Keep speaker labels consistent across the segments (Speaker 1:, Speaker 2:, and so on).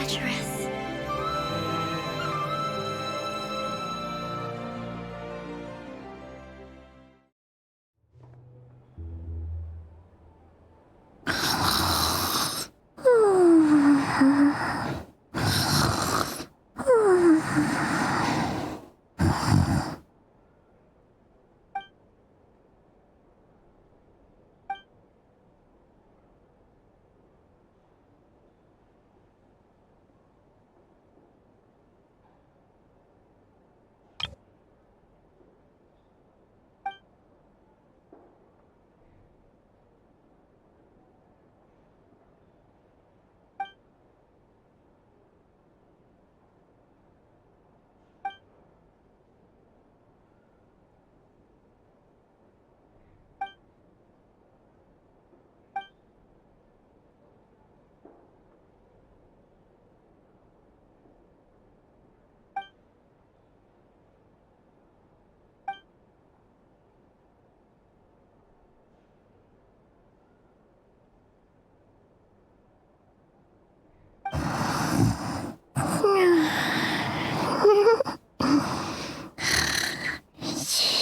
Speaker 1: treacherous.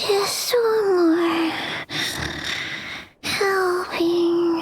Speaker 1: Just one more helping.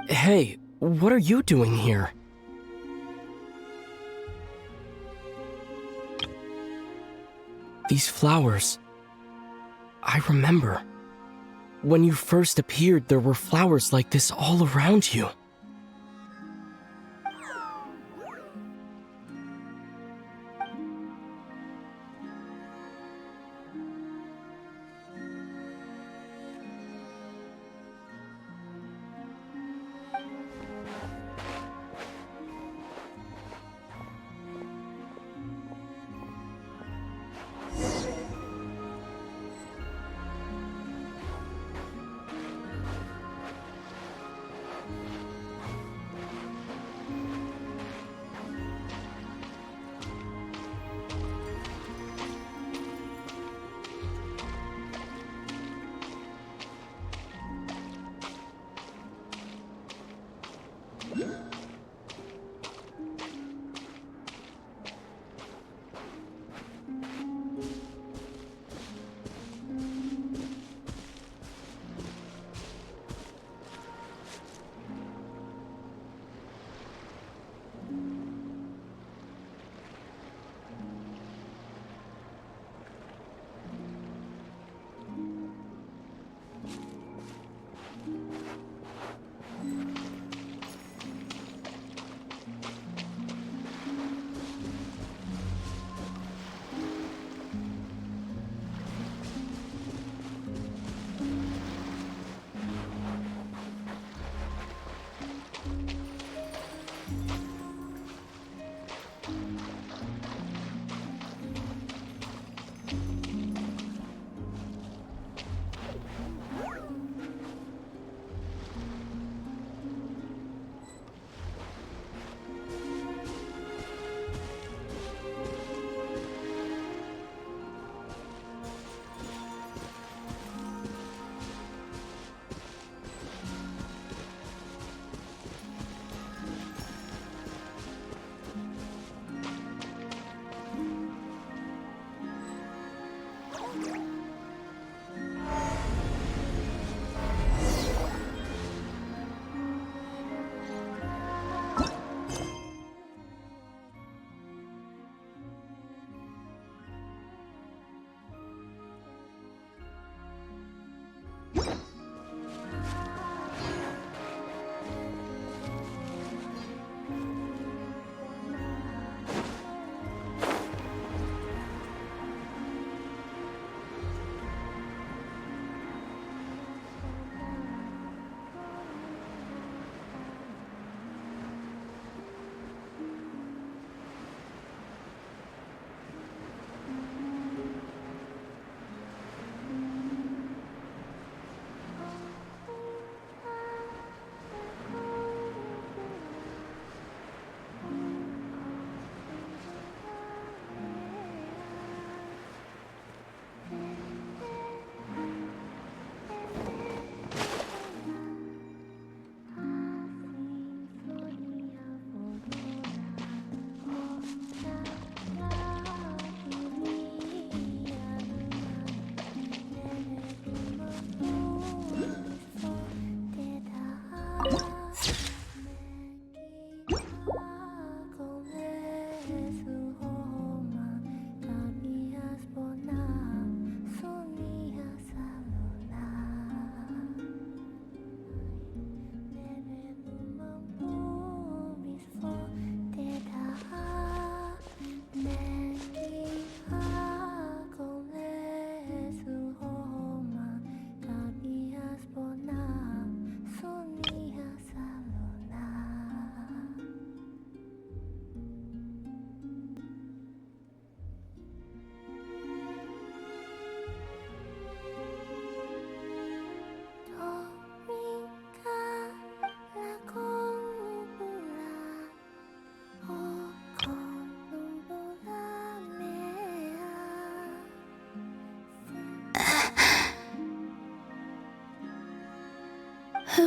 Speaker 2: Hey, what are you doing here? These flowers. I remember. When you first appeared, there were flowers like this all around you.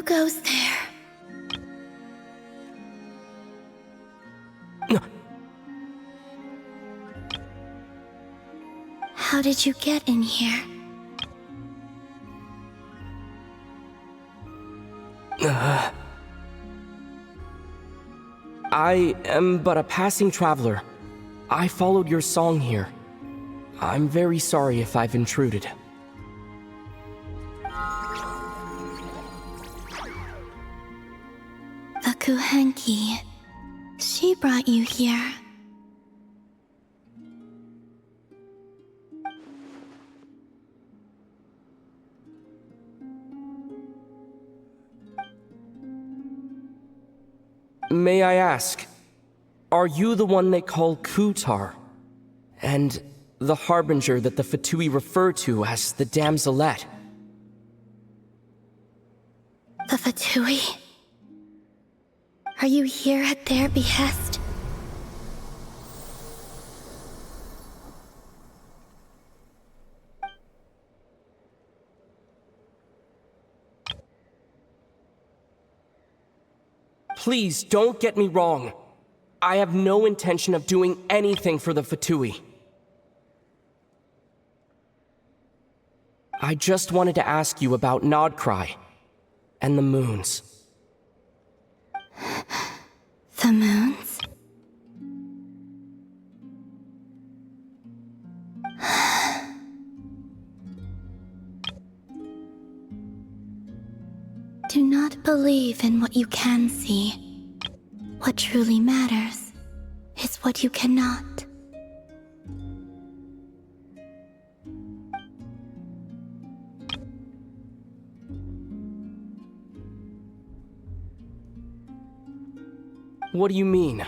Speaker 1: goes there? How did you get in here?
Speaker 2: I am but a passing traveler. I followed your song here. I'm very sorry if I've intruded.
Speaker 1: The Kuhenki. She brought you here.
Speaker 2: May I ask, are you the one they call Kutar? And the harbinger that the Fatui refer to as the Damselette?
Speaker 1: The Fatui? Are you here at their behest?
Speaker 2: Please, don't get me wrong. I have no intention of doing anything for the Fatui. I just wanted to ask you about Nod-Krai and the moons.
Speaker 1: The moons? Do not believe in what you can see. What truly matters is what you cannot.
Speaker 2: What do you mean?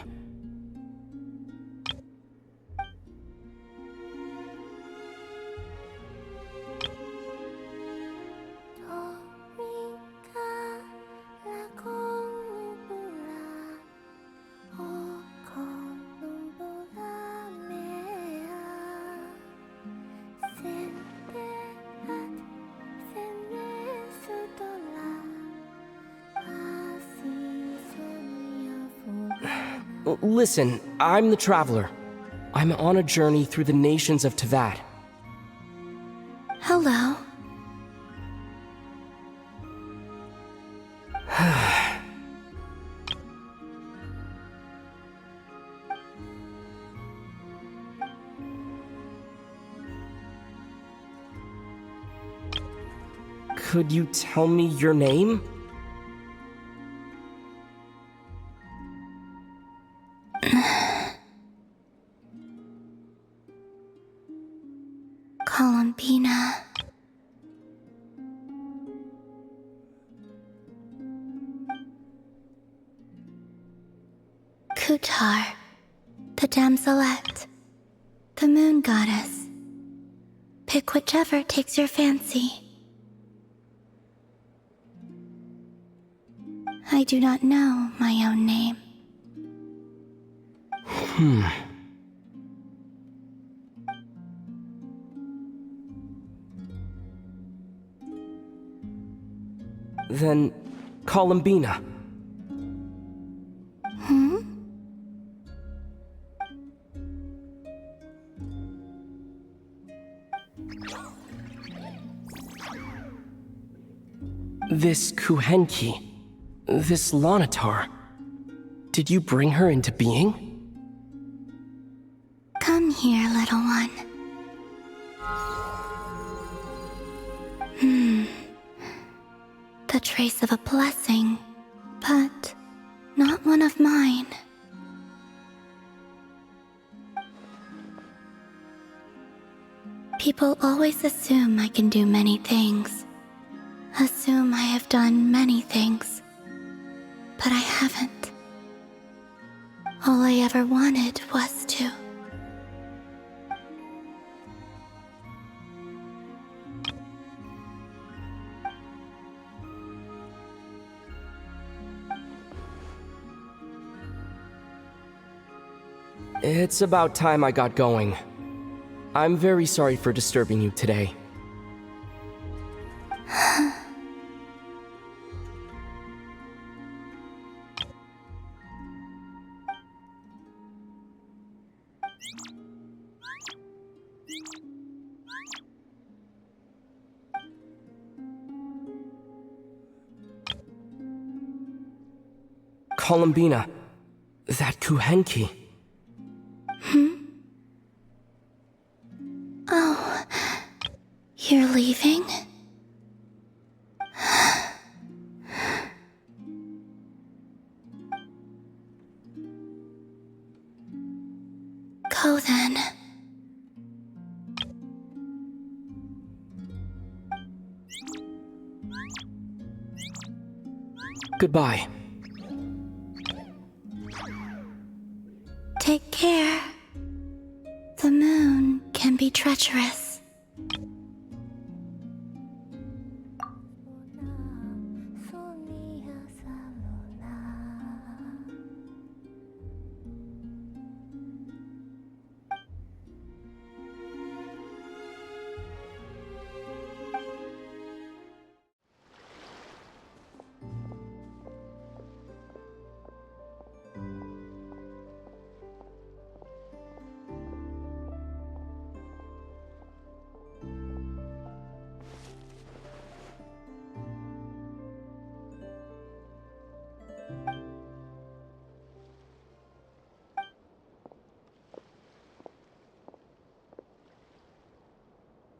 Speaker 2: Listen, I'm the Traveler. I'm on a journey through the nations of Teyvat.
Speaker 1: Hello.
Speaker 2: Could you tell me your name?
Speaker 1: Columbina. Kutar, the Damselette, the Moon Goddess. Pick whichever takes your fancy. I do not know my own name.
Speaker 2: Then, Columbina. This Kuhenki, this Lanatar, did you bring her into being?
Speaker 1: Come here, little one. The trace of a blessing, but not one of mine. People always assume I can do many things. Assume I have done many things. But I haven't. All I ever wanted was to.
Speaker 2: It's about time I got going. I'm very sorry for disturbing you today. Columbina. That Kuhenki.
Speaker 1: Oh, you're leaving? Go then.
Speaker 2: Goodbye.
Speaker 1: Take care. The moon can be treacherous.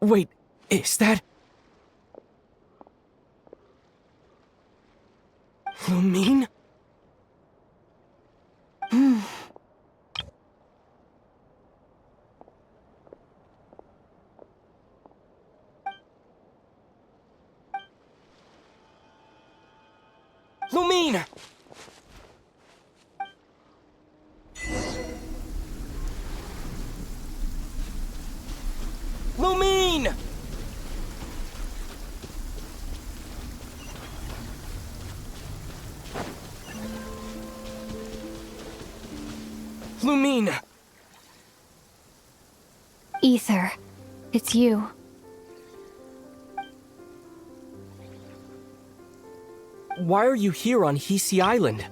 Speaker 2: Wait, is that... Lumine? Lumine! Lumine! Lumine!
Speaker 3: Ether, it's you.
Speaker 2: Why are you here on Hisi Island?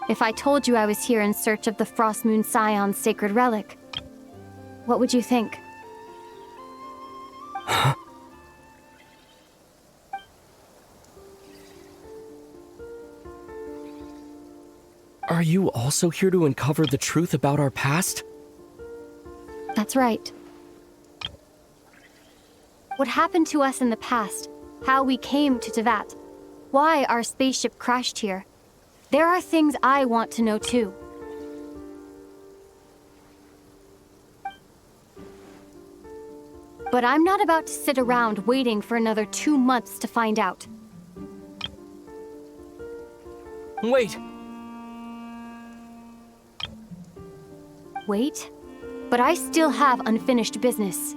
Speaker 3: If I told you I was here in search of the Frost Moon Scion's sacred relic, what would you think?
Speaker 2: Are you also here to uncover the truth about our past?
Speaker 3: That's right. What happened to us in the past, how we came to Teyvat, why our spaceship crashed here. There are things I want to know too. But I'm not about to sit around waiting for another 2 months to find out.
Speaker 2: Wait!
Speaker 3: Wait? But I still have unfinished business.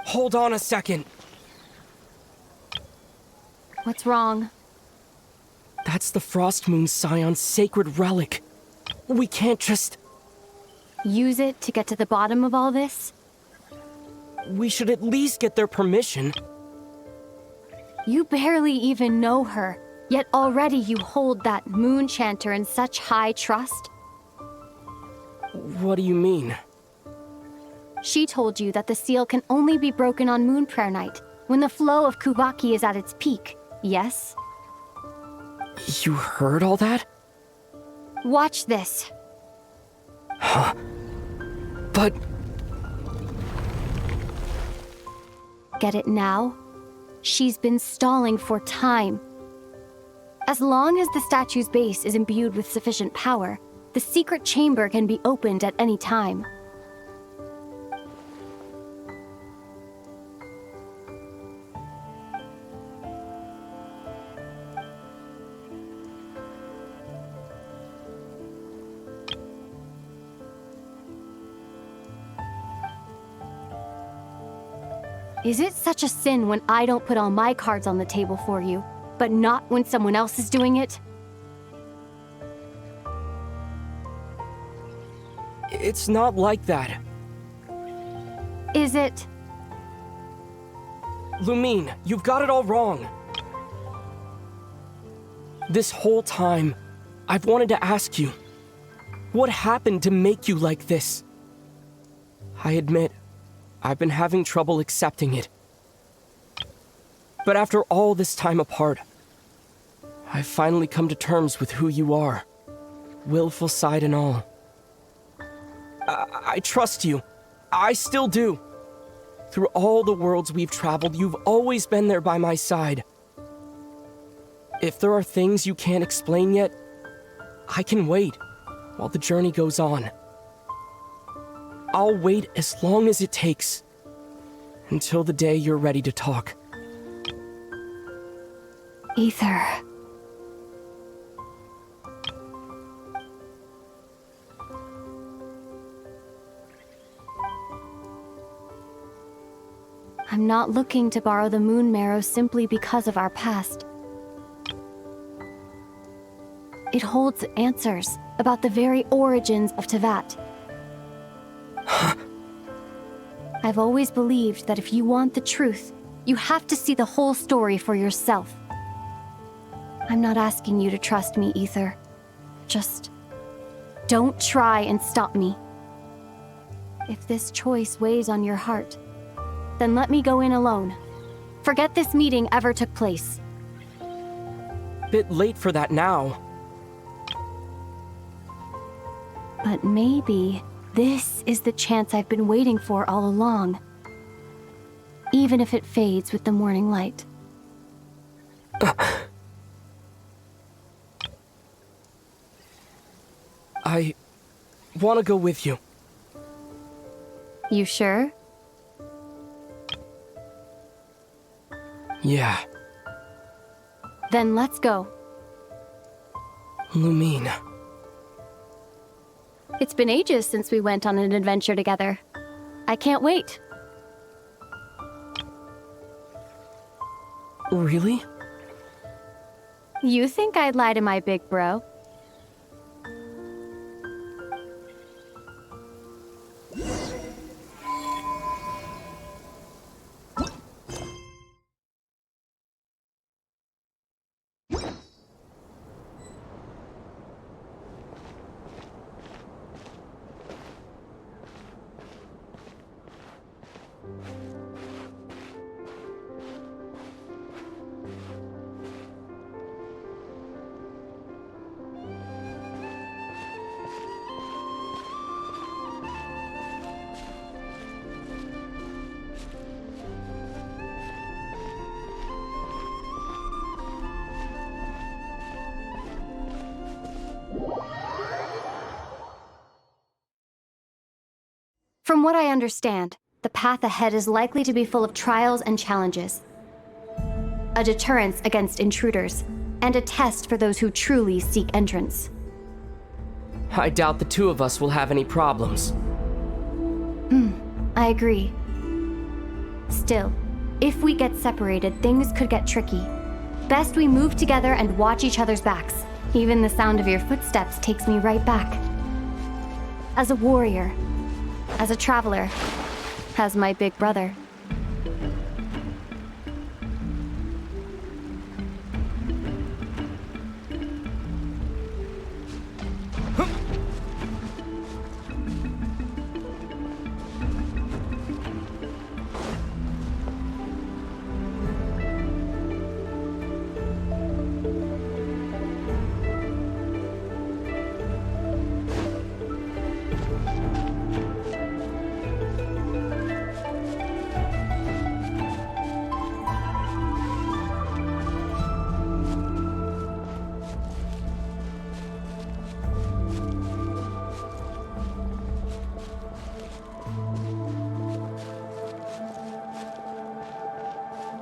Speaker 2: Hold on a second.
Speaker 3: What's wrong?
Speaker 2: That's the Frost Moon Scion's sacred relic. We can't just...
Speaker 3: Use it to get to the bottom of all this?
Speaker 2: We should at least get their permission.
Speaker 3: You barely even know her, yet already you hold that moon chanter in such high trust?
Speaker 2: What do you mean?
Speaker 3: She told you that the seal can only be broken on Moon Prayer Night, when the flow of Kubaki is at its peak, yes?
Speaker 2: You heard all that?
Speaker 3: Watch this.
Speaker 2: Huh? But...
Speaker 3: Get it now? She's been stalling for time. As long as the statue's base is imbued with sufficient power, the secret chamber can be opened at any time. Is it such a sin when I don't put all my cards on the table for you, but not when someone else is doing it?
Speaker 2: It's not like that.
Speaker 3: Is it?
Speaker 2: Lumine, you've got it all wrong. This whole time, I've wanted to ask you, what happened to make you like this? I admit, I've been having trouble accepting it. But after all this time apart, I've finally come to terms with who you are, willful side and all. I trust you. I still do. Through all the worlds we've traveled, you've always been there by my side. If there are things you can't explain yet, I can wait while the journey goes on. I'll wait as long as it takes, until the day you're ready to talk.
Speaker 3: Ether. I'm not looking to borrow the moon marrow simply because of our past. It holds answers about the very origins of Teyvat. I've always believed that if you want the truth, you have to see the whole story for yourself. I'm not asking you to trust me, Ether. Just don't try and stop me. If this choice weighs on your heart, then let me go in alone. Forget this meeting ever took place.
Speaker 2: Bit late for that now.
Speaker 3: But maybe this is the chance I've been waiting for all along. Even if it fades with the morning light.
Speaker 2: I want to go with you.
Speaker 3: You sure?
Speaker 2: Yeah.
Speaker 3: Then let's go.
Speaker 2: Lumine.
Speaker 3: It's been ages since we went on an adventure together. I can't wait.
Speaker 2: Really?
Speaker 3: You think I'd lie to my big bro? From what I understand, the path ahead is likely to be full of trials and challenges. A deterrence against intruders, and a test for those who truly seek entrance.
Speaker 2: I doubt the two of us will have any problems.
Speaker 3: I agree. Still, if we get separated, things could get tricky. Best we move together and watch each other's backs. Even the sound of your footsteps takes me right back. As a warrior, as a traveler, as my big brother.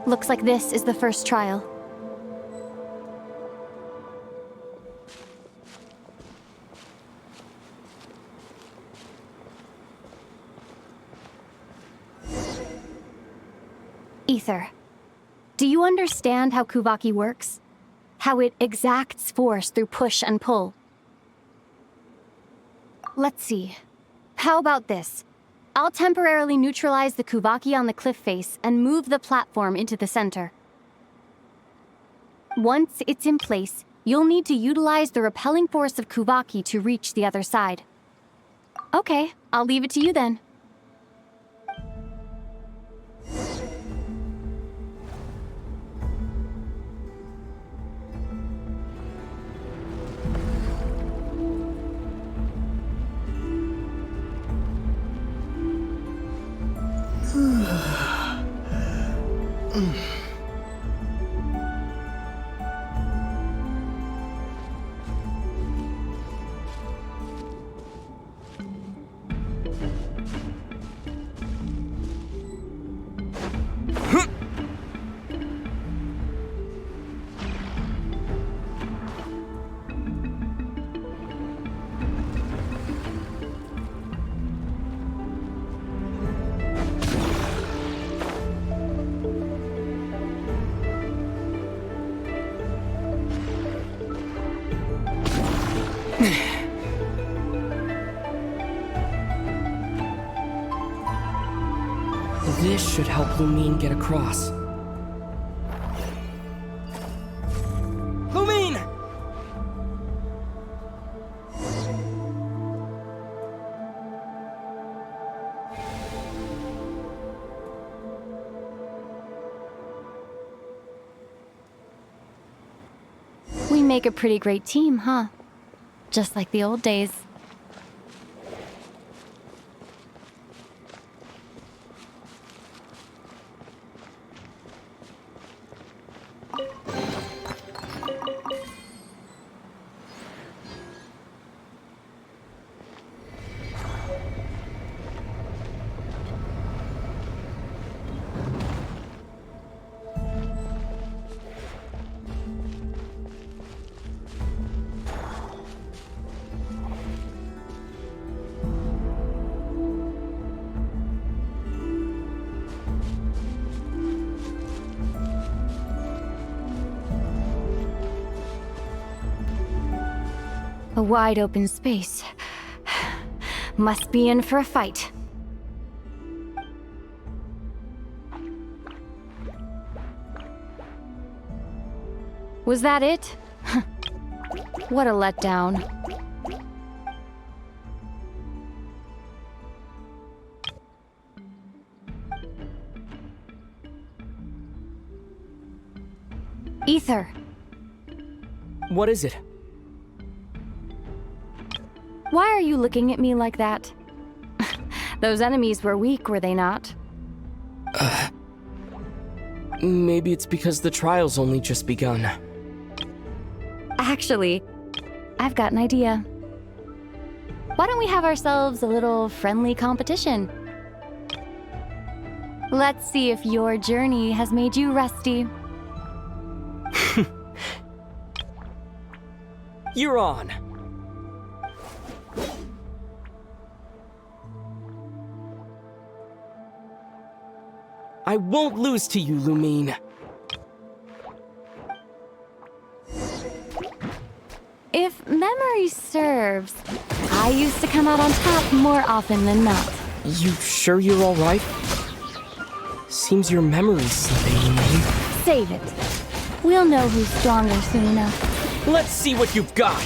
Speaker 3: Looks like this is the first trial. Ether, do you understand how Kuvaki works? How it exacts force through push and pull? Let's see. How about this? I'll temporarily neutralize the Kuvaki on the cliff face and move the platform into the center. Once it's in place, you'll need to utilize the repelling force of Kuvaki to reach the other side. Okay, I'll leave it to you then.
Speaker 2: This should help Lumine get across. Lumine!
Speaker 3: We make a pretty great team, huh? Just like the old days. A wide open space. Must be in for a fight. Was that it? What a letdown. Ether.
Speaker 2: What is it?
Speaker 3: Why are you looking at me like that? Those enemies were weak, were they not?
Speaker 2: Maybe it's because the trial's only just begun.
Speaker 3: Actually, I've got an idea. Why don't we have ourselves a little friendly competition? Let's see if your journey has made you rusty.
Speaker 2: You're on. I won't lose to you, Lumine.
Speaker 3: If memory serves, I used to come out on top more often than not.
Speaker 2: You sure you're all right? Seems your memory's slipping, Lumine.
Speaker 3: Save it. We'll know who's stronger soon enough.
Speaker 2: Let's see what you've got.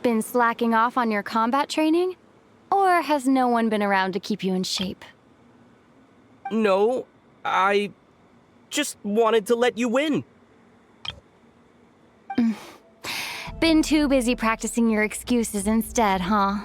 Speaker 3: Been slacking off on your combat training? Or has no one been around to keep you in shape?
Speaker 2: No, I just wanted to let you win.
Speaker 3: Been too busy practicing your excuses instead, huh?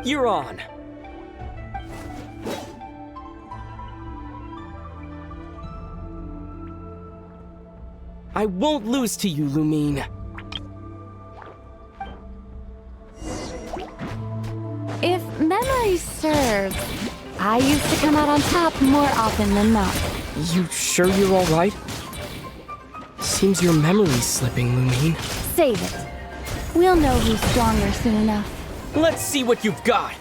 Speaker 2: You're on. I won't lose to you, Lumine.
Speaker 3: If memory serves, I used to come out on top more often than not.
Speaker 2: You sure you're all right? Seems your memory's slipping, Lumine.
Speaker 3: Save it. We'll know who's stronger soon enough.
Speaker 2: Let's see what you've got.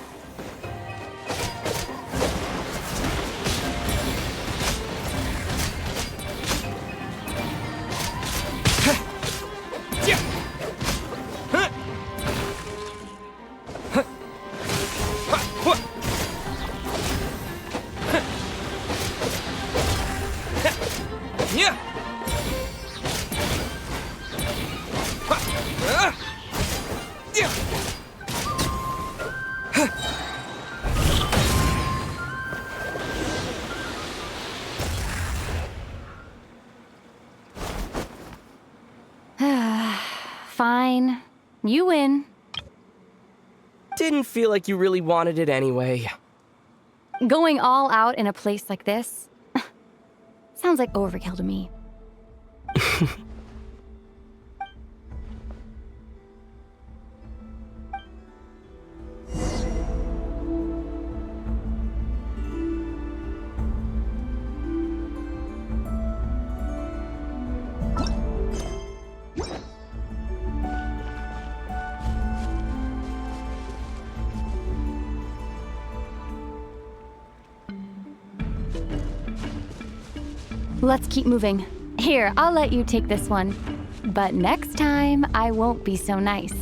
Speaker 3: Fine. You win.
Speaker 2: Didn't feel like you really wanted it anyway.
Speaker 3: Going all out in a place like this sounds like overkill to me. Let's keep moving. Here, I'll let you take this one. But next time, I won't be so nice.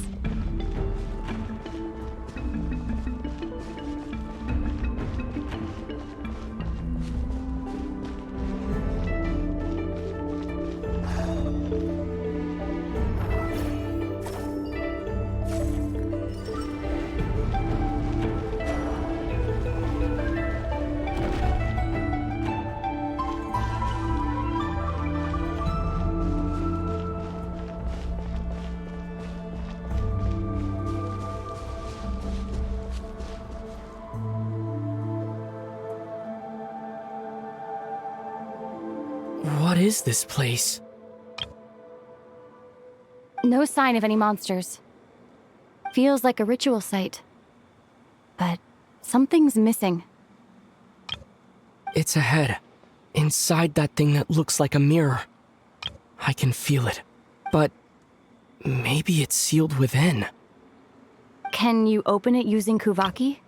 Speaker 2: What is this place?
Speaker 3: No sign of any monsters. Feels like a ritual site. But something's missing.
Speaker 2: It's ahead. Inside that thing that looks like a mirror. I can feel it. But maybe it's sealed within.
Speaker 3: Can you open it using Kuvaki?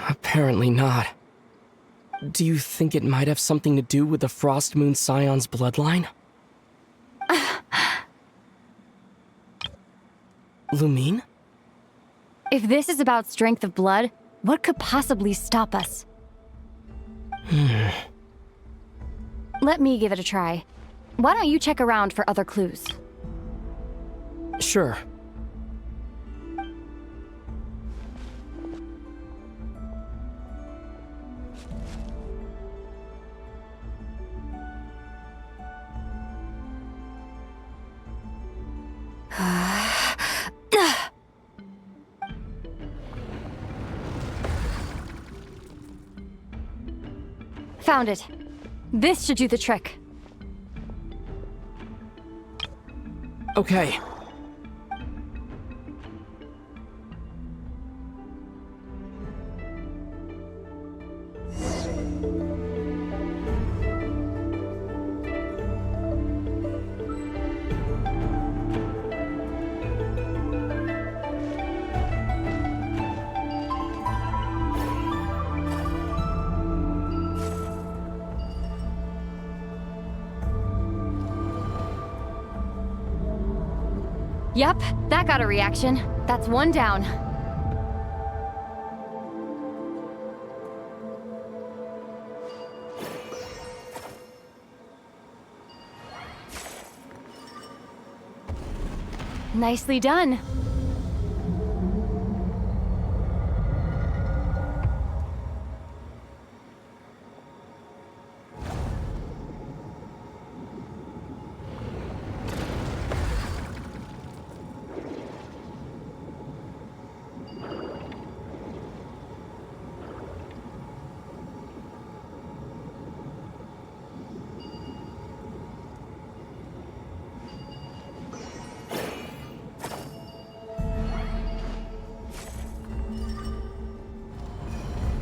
Speaker 2: Apparently not. Do you think it might have something to do with the Frost Moon Scion's bloodline? Lumine?
Speaker 3: If this is about strength of blood, what could possibly stop us? Let me give it a try. Why don't you check around for other clues?
Speaker 2: Sure.
Speaker 3: Found it. This should do the trick.
Speaker 2: Okay.
Speaker 3: Yep, that got a reaction. That's one down. Nicely done.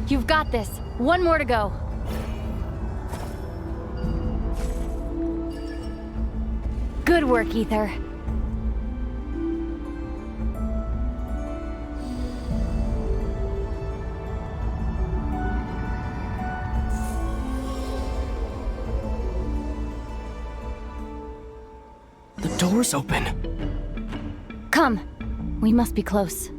Speaker 3: You've got this. One more to go. Good work, Ether.
Speaker 2: The door's open.
Speaker 3: Come. We must be close.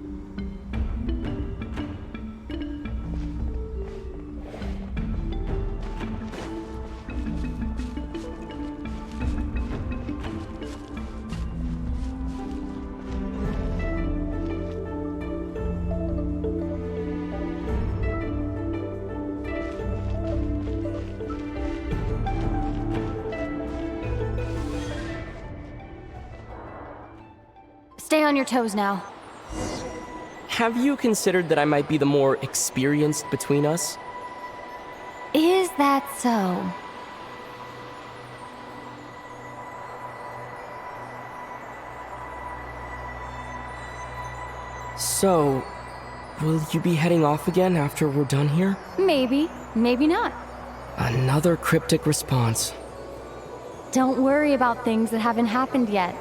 Speaker 3: Stay on your toes now.
Speaker 2: Have you considered that I might be the more experienced between us?
Speaker 3: Is that so?
Speaker 2: So, will you be heading off again after we're done here?
Speaker 3: Maybe, maybe not.
Speaker 2: Another cryptic response.
Speaker 3: Don't worry about things that haven't happened yet.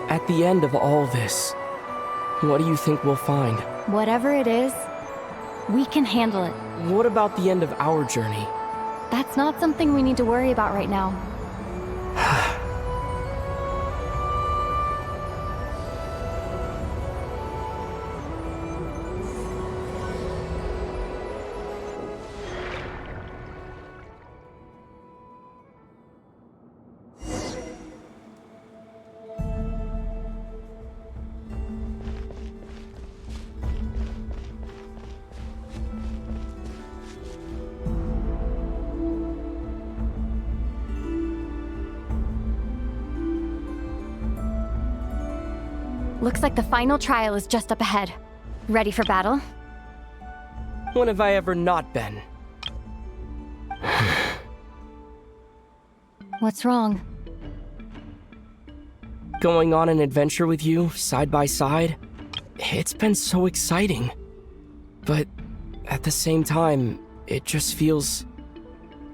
Speaker 2: At the end of all this, what do you think we'll find?
Speaker 3: Whatever it is, we can handle it.
Speaker 2: What about the end of our journey?
Speaker 3: That's not something we need to worry about right now. Looks like the final trial is just up ahead. Ready for battle?
Speaker 2: When have I ever not been?
Speaker 3: What's wrong?
Speaker 2: Going on an adventure with you, side by side, it's been so exciting. But at the same time, it just feels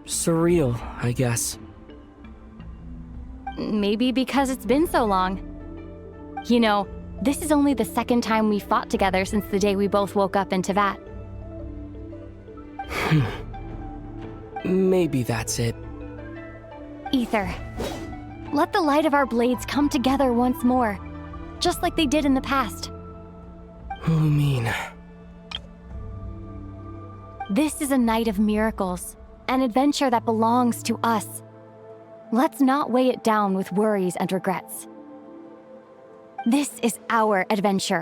Speaker 2: surreal, I guess.
Speaker 3: Maybe because it's been so long. You know, this is only the second time we fought together since the day we both woke up in Teyvat.
Speaker 2: Maybe that's it.
Speaker 3: Ether, let the light of our blades come together once more, just like they did in the past.
Speaker 2: What do you mean?
Speaker 3: This is a night of miracles, an adventure that belongs to us. Let's not weigh it down with worries and regrets. This is our adventure.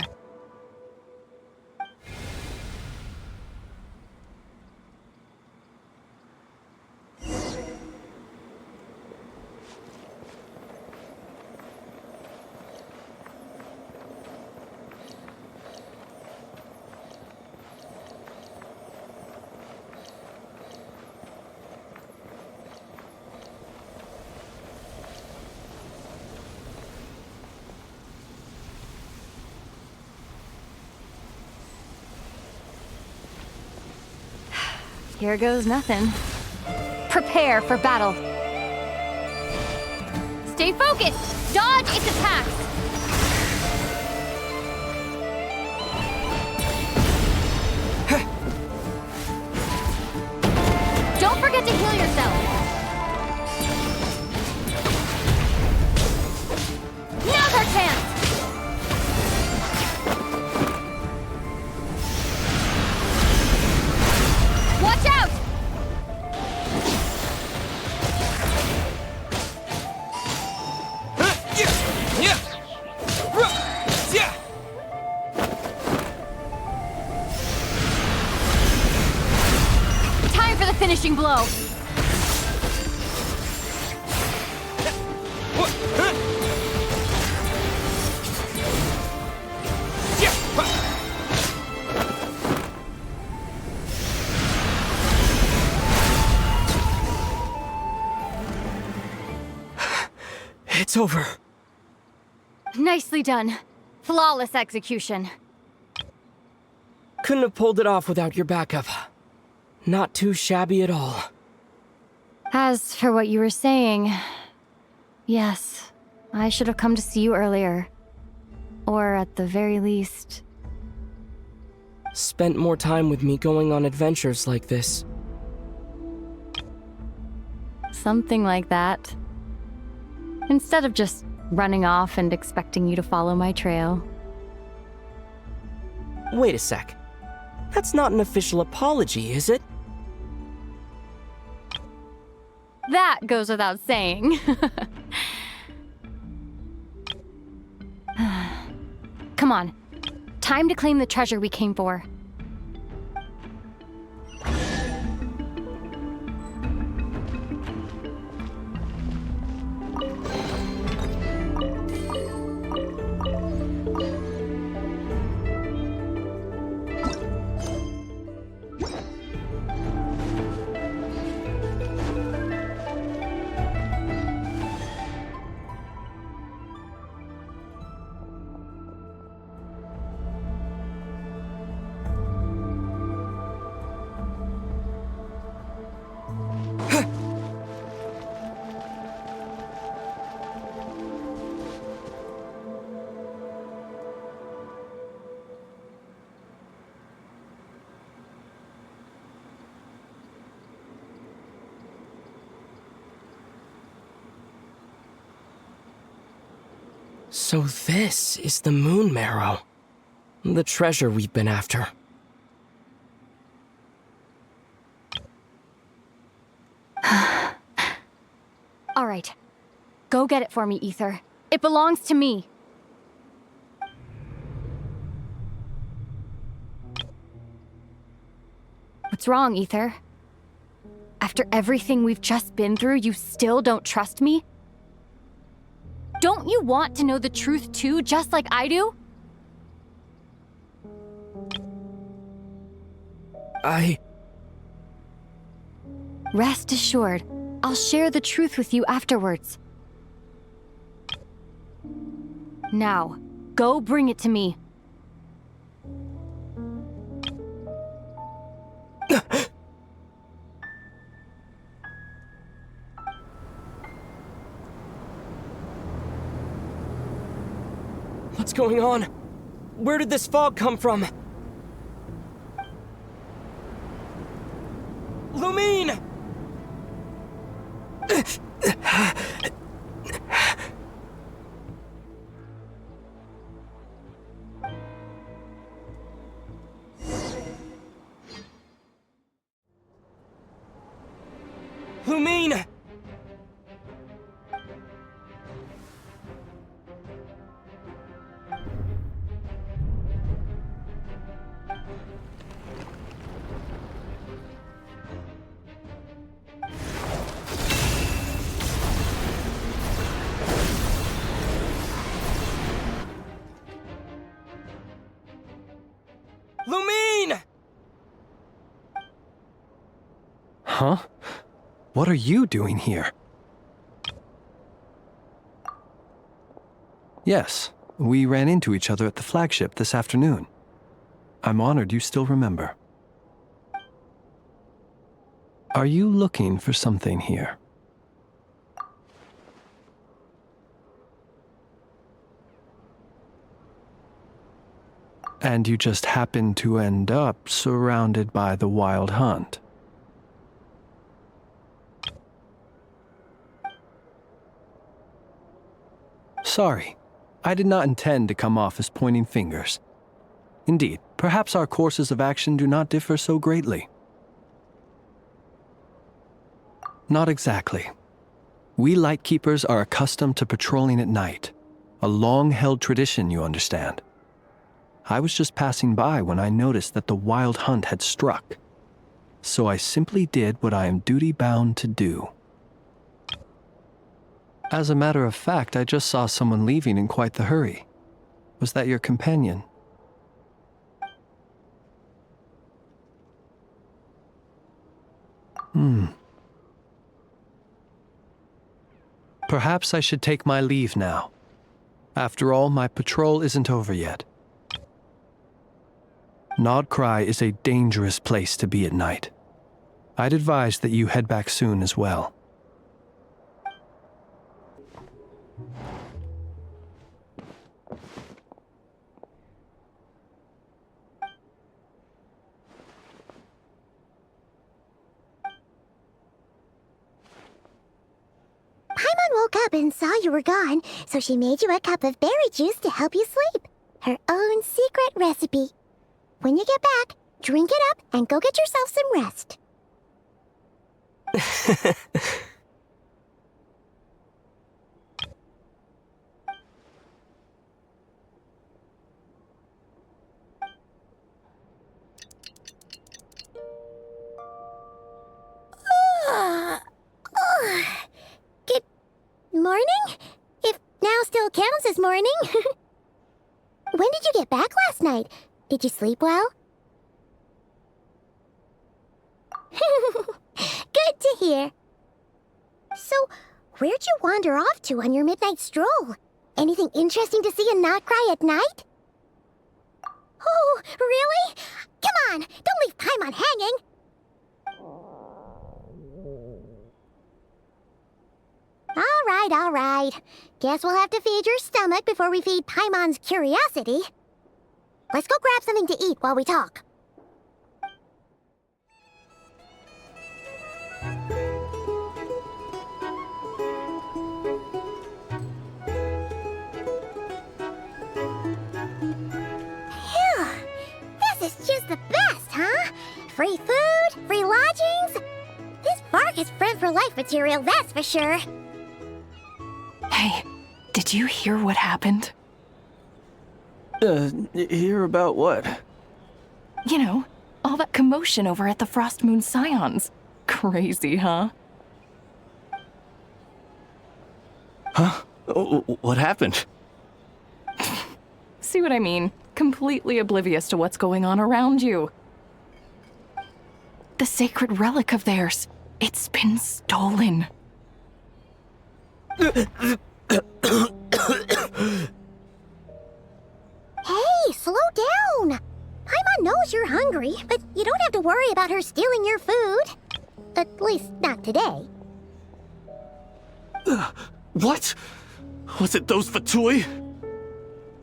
Speaker 3: Here goes nothing. Prepare for battle. Stay focused! Dodge its attacks! Don't forget to heal yourself!
Speaker 2: It's over.
Speaker 3: Nicely done. Flawless execution.
Speaker 2: Couldn't have pulled it off without your backup. Not too shabby at all.
Speaker 3: As for what you were saying, yes, I should have come to see you earlier. Or at the very least...
Speaker 2: Spent more time with me going on adventures like this.
Speaker 3: Something like that. Instead of just running off and expecting you to follow my trail.
Speaker 2: Wait a sec. That's not an official apology, is it?
Speaker 3: That goes without saying. Come on. Time to claim the treasure we came for.
Speaker 2: So this is the Moon Marrow. The treasure we've been after.
Speaker 3: All right. Go get it for me, Ether. It belongs to me. What's wrong, Ether? After everything we've just been through, you still don't trust me? Don't you want to know the truth too, just like I do? Rest assured, I'll share the truth with you afterwards. Now, go bring it to me.
Speaker 2: What's going on? Where did this fog come from? Lumine! Lumine! Lumine!
Speaker 4: Huh? What are you doing here? Yes, we ran into each other at the flagship this afternoon. I'm honored you still remember. Are you looking for something here? And you just happened to end up surrounded by the Wild Hunt. Sorry, I did not intend to come off as pointing fingers. Indeed, perhaps our courses of action do not differ so greatly. Not exactly. We Lightkeepers are accustomed to patrolling at night. A long-held tradition, you understand. I was just passing by when I noticed that the Wild Hunt had struck. So I simply did what I am duty-bound to do. As a matter of fact, I just saw someone leaving in quite the hurry. Was that your companion? Perhaps I should take my leave now. After all, my patrol isn't over yet. Nod-Krai is a dangerous place to be at night. I'd advise that you head back soon as well.
Speaker 5: Paimon woke up and saw you were gone, so she made you a cup of berry juice to help you sleep. Her own secret recipe. When you get back, drink it up and go get yourself some rest. Good morning? If now still counts as morning. When did you get back last night? Did you sleep well? Good to hear. So, where'd you wander off to on your midnight stroll? Anything interesting to see in Nod-Krai at night? Oh, really? Come on, don't leave Paimon hanging. All right. Guess we'll have to feed your stomach before we feed Paimon's curiosity. Let's go grab something to eat while we talk. Phew! This is just the best, huh? Free food, free lodgings. This bark is friend for life material, that's for sure.
Speaker 6: Hey, did you hear what happened?
Speaker 2: Hear about what?
Speaker 6: You know, all that commotion over at the Frost Moon Scions. Crazy, huh?
Speaker 2: Huh? What happened?
Speaker 6: See what I mean? Completely oblivious to what's going on around you. The sacred relic of theirs, it's been stolen.
Speaker 5: Hey, slow down! Paimon knows you're hungry, but you don't have to worry about her stealing your food. At least, not today.
Speaker 2: What? Was it those Fatui?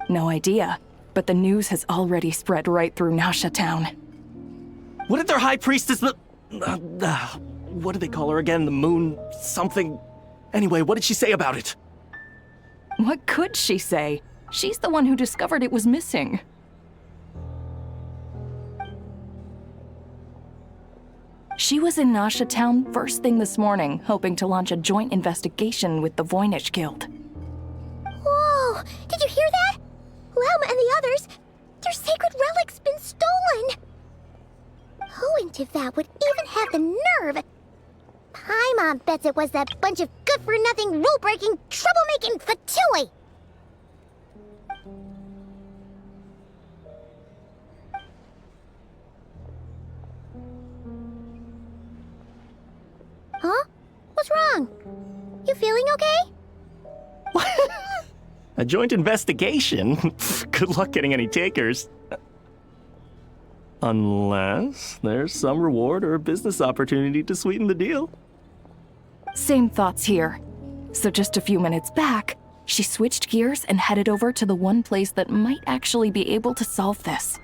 Speaker 6: No idea, but the news has already spread right through Nasha Town.
Speaker 2: What did their high priestess... what did they call her again? The moon... something... Anyway, what did she say about it?
Speaker 6: What could she say? She's the one who discovered it was missing. She was in Nasha Town first thing this morning, hoping to launch a joint investigation with the Voynich Guild.
Speaker 5: Whoa! Did you hear that? Lauma and the others, their sacred relic's been stolen! Who in Tivat would even have the nerve? Paimon bets it was that bunch of good-for-nothing, rule-breaking, troublemaking Fatui! Huh? What's wrong? You feeling okay?
Speaker 2: A joint investigation? Good luck getting any takers. Unless there's some reward or a business opportunity to sweeten the deal.
Speaker 6: Same thoughts here. So just a few minutes back, she switched gears and headed over to the one place that might actually be able to solve this.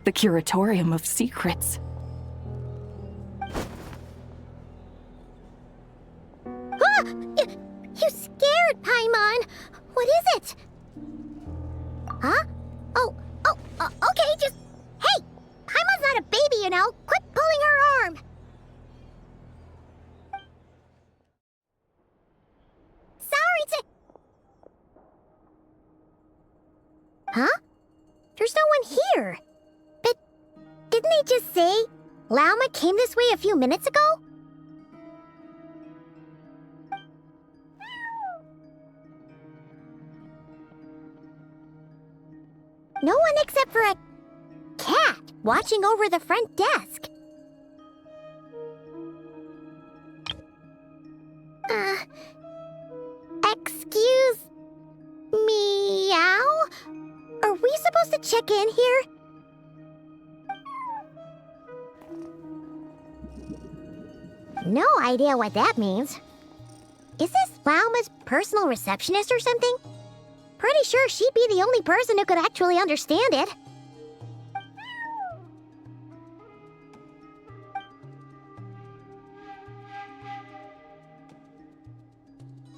Speaker 6: The Curatorium of Secrets.
Speaker 5: Ah! You scared, Paimon! What is it? Huh? Okay, just... Hey! Paimon's not a baby, you know! Quit pulling her arm! Huh? There's no one here. But didn't they just say Lauma came this way a few minutes ago? No one except for a cat watching over the front desk. A to check in here? No idea what that means. Is this Lauma's personal receptionist or something? Pretty sure she'd be the only person who could actually understand it.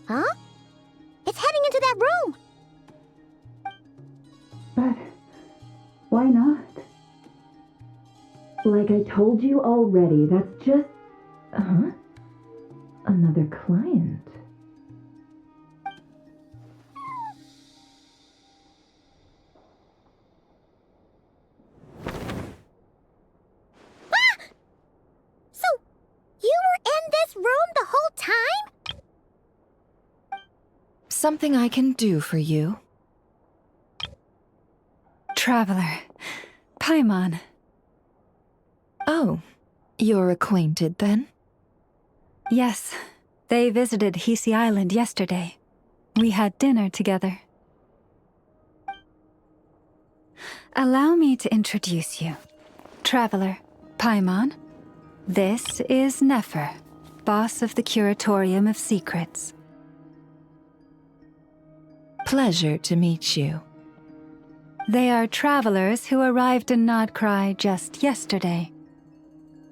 Speaker 5: Huh? It's heading into that room!
Speaker 7: But why not? Like I told you already, that's just... Another client.
Speaker 5: Ah! So, you were in this room the whole time?
Speaker 6: Something I can do for you?
Speaker 8: Traveler. Paimon.
Speaker 6: Oh, you're acquainted then?
Speaker 8: Yes, they visited Hisi Island yesterday. We had dinner together. Allow me to introduce you. Traveler, Paimon. This is Nefer, boss of the Curatorium of Secrets.
Speaker 6: Pleasure to meet you.
Speaker 8: They are travelers who arrived in Nod-Krai just yesterday.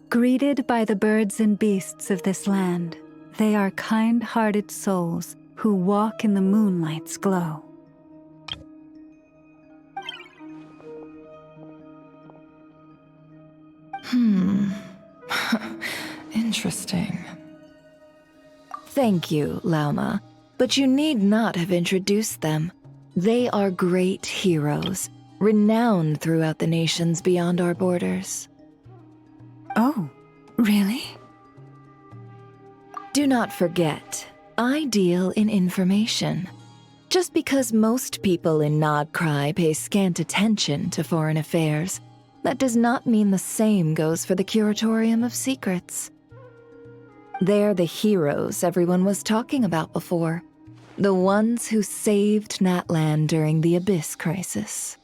Speaker 8: Greeted by the birds and beasts of this land, they are kind-hearted souls who walk in the moonlight's glow.
Speaker 6: Interesting. Thank you, Lauma, but you need not have introduced them. They are great heroes, renowned throughout the nations beyond our borders.
Speaker 8: Oh, really?
Speaker 6: Do not forget, I deal in information. Just because most people in Nod-Krai pay scant attention to foreign affairs, that does not mean the same goes for the Curatorium of Secrets. They're the heroes everyone was talking about before. The ones who saved Natlan during the Abyss crisis.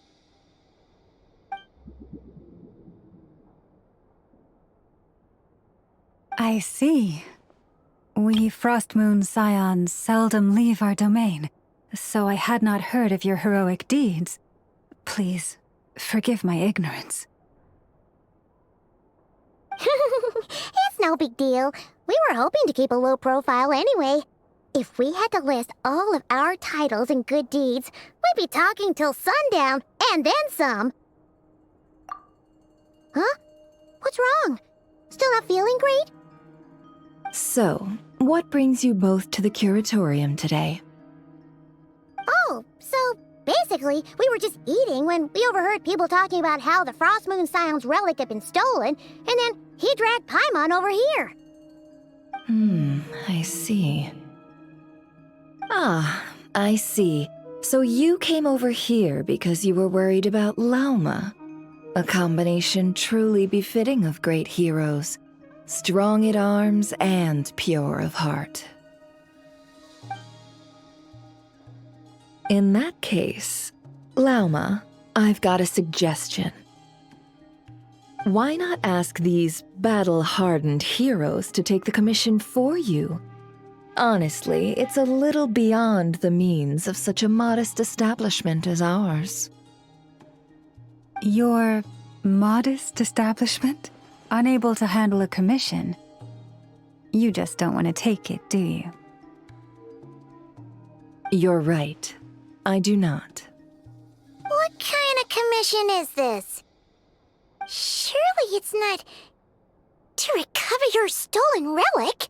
Speaker 8: I see. We Frostmoon Scions seldom leave our domain, so I had not heard of your heroic deeds. Please, forgive my ignorance.
Speaker 5: It's no big deal. We were hoping to keep a low profile anyway. If we had to list all of our titles and good deeds, we'd be talking till sundown, and then some. Huh? What's wrong? Still not feeling great?
Speaker 6: So, what brings you both to the Curatorium today?
Speaker 5: Oh, so basically, we were just eating when we overheard people talking about how the Frostmoon Scion's relic had been stolen, and then he dragged Paimon over here.
Speaker 6: I see. Ah, I see. So you came over here because you were worried about Lauma. A combination truly befitting of great heroes. Strong at arms and pure of heart. In that case, Lauma, I've got a suggestion. Why not ask these battle-hardened heroes to take the commission for you? Honestly, it's a little beyond the means of such a modest establishment as ours.
Speaker 8: Your modest establishment? Unable to handle a commission? You just don't want to take it, do you?
Speaker 6: You're right. I do not.
Speaker 5: What kind of commission is this? Surely it's not to recover your stolen relic?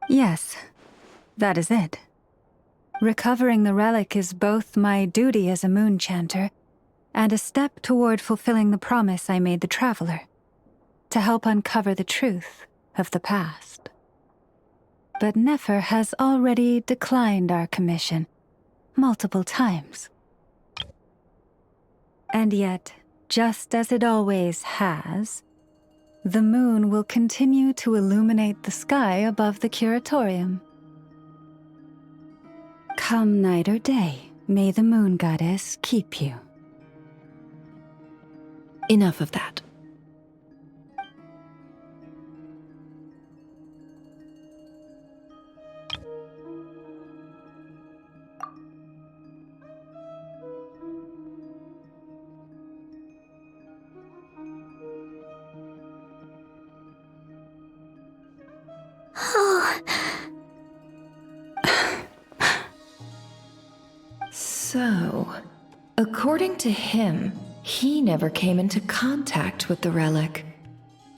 Speaker 8: Yes, that is it. Recovering the relic is both my duty as a moon chanter and a step toward fulfilling the promise I made the traveler, to help uncover the truth of the past. But Nefer has already declined our commission multiple times. And yet, just as it always has, the moon will continue to illuminate the sky above the Curatorium. Come night or day, may the moon goddess keep you.
Speaker 6: Enough of that. So, according to him, he never came into contact with the relic.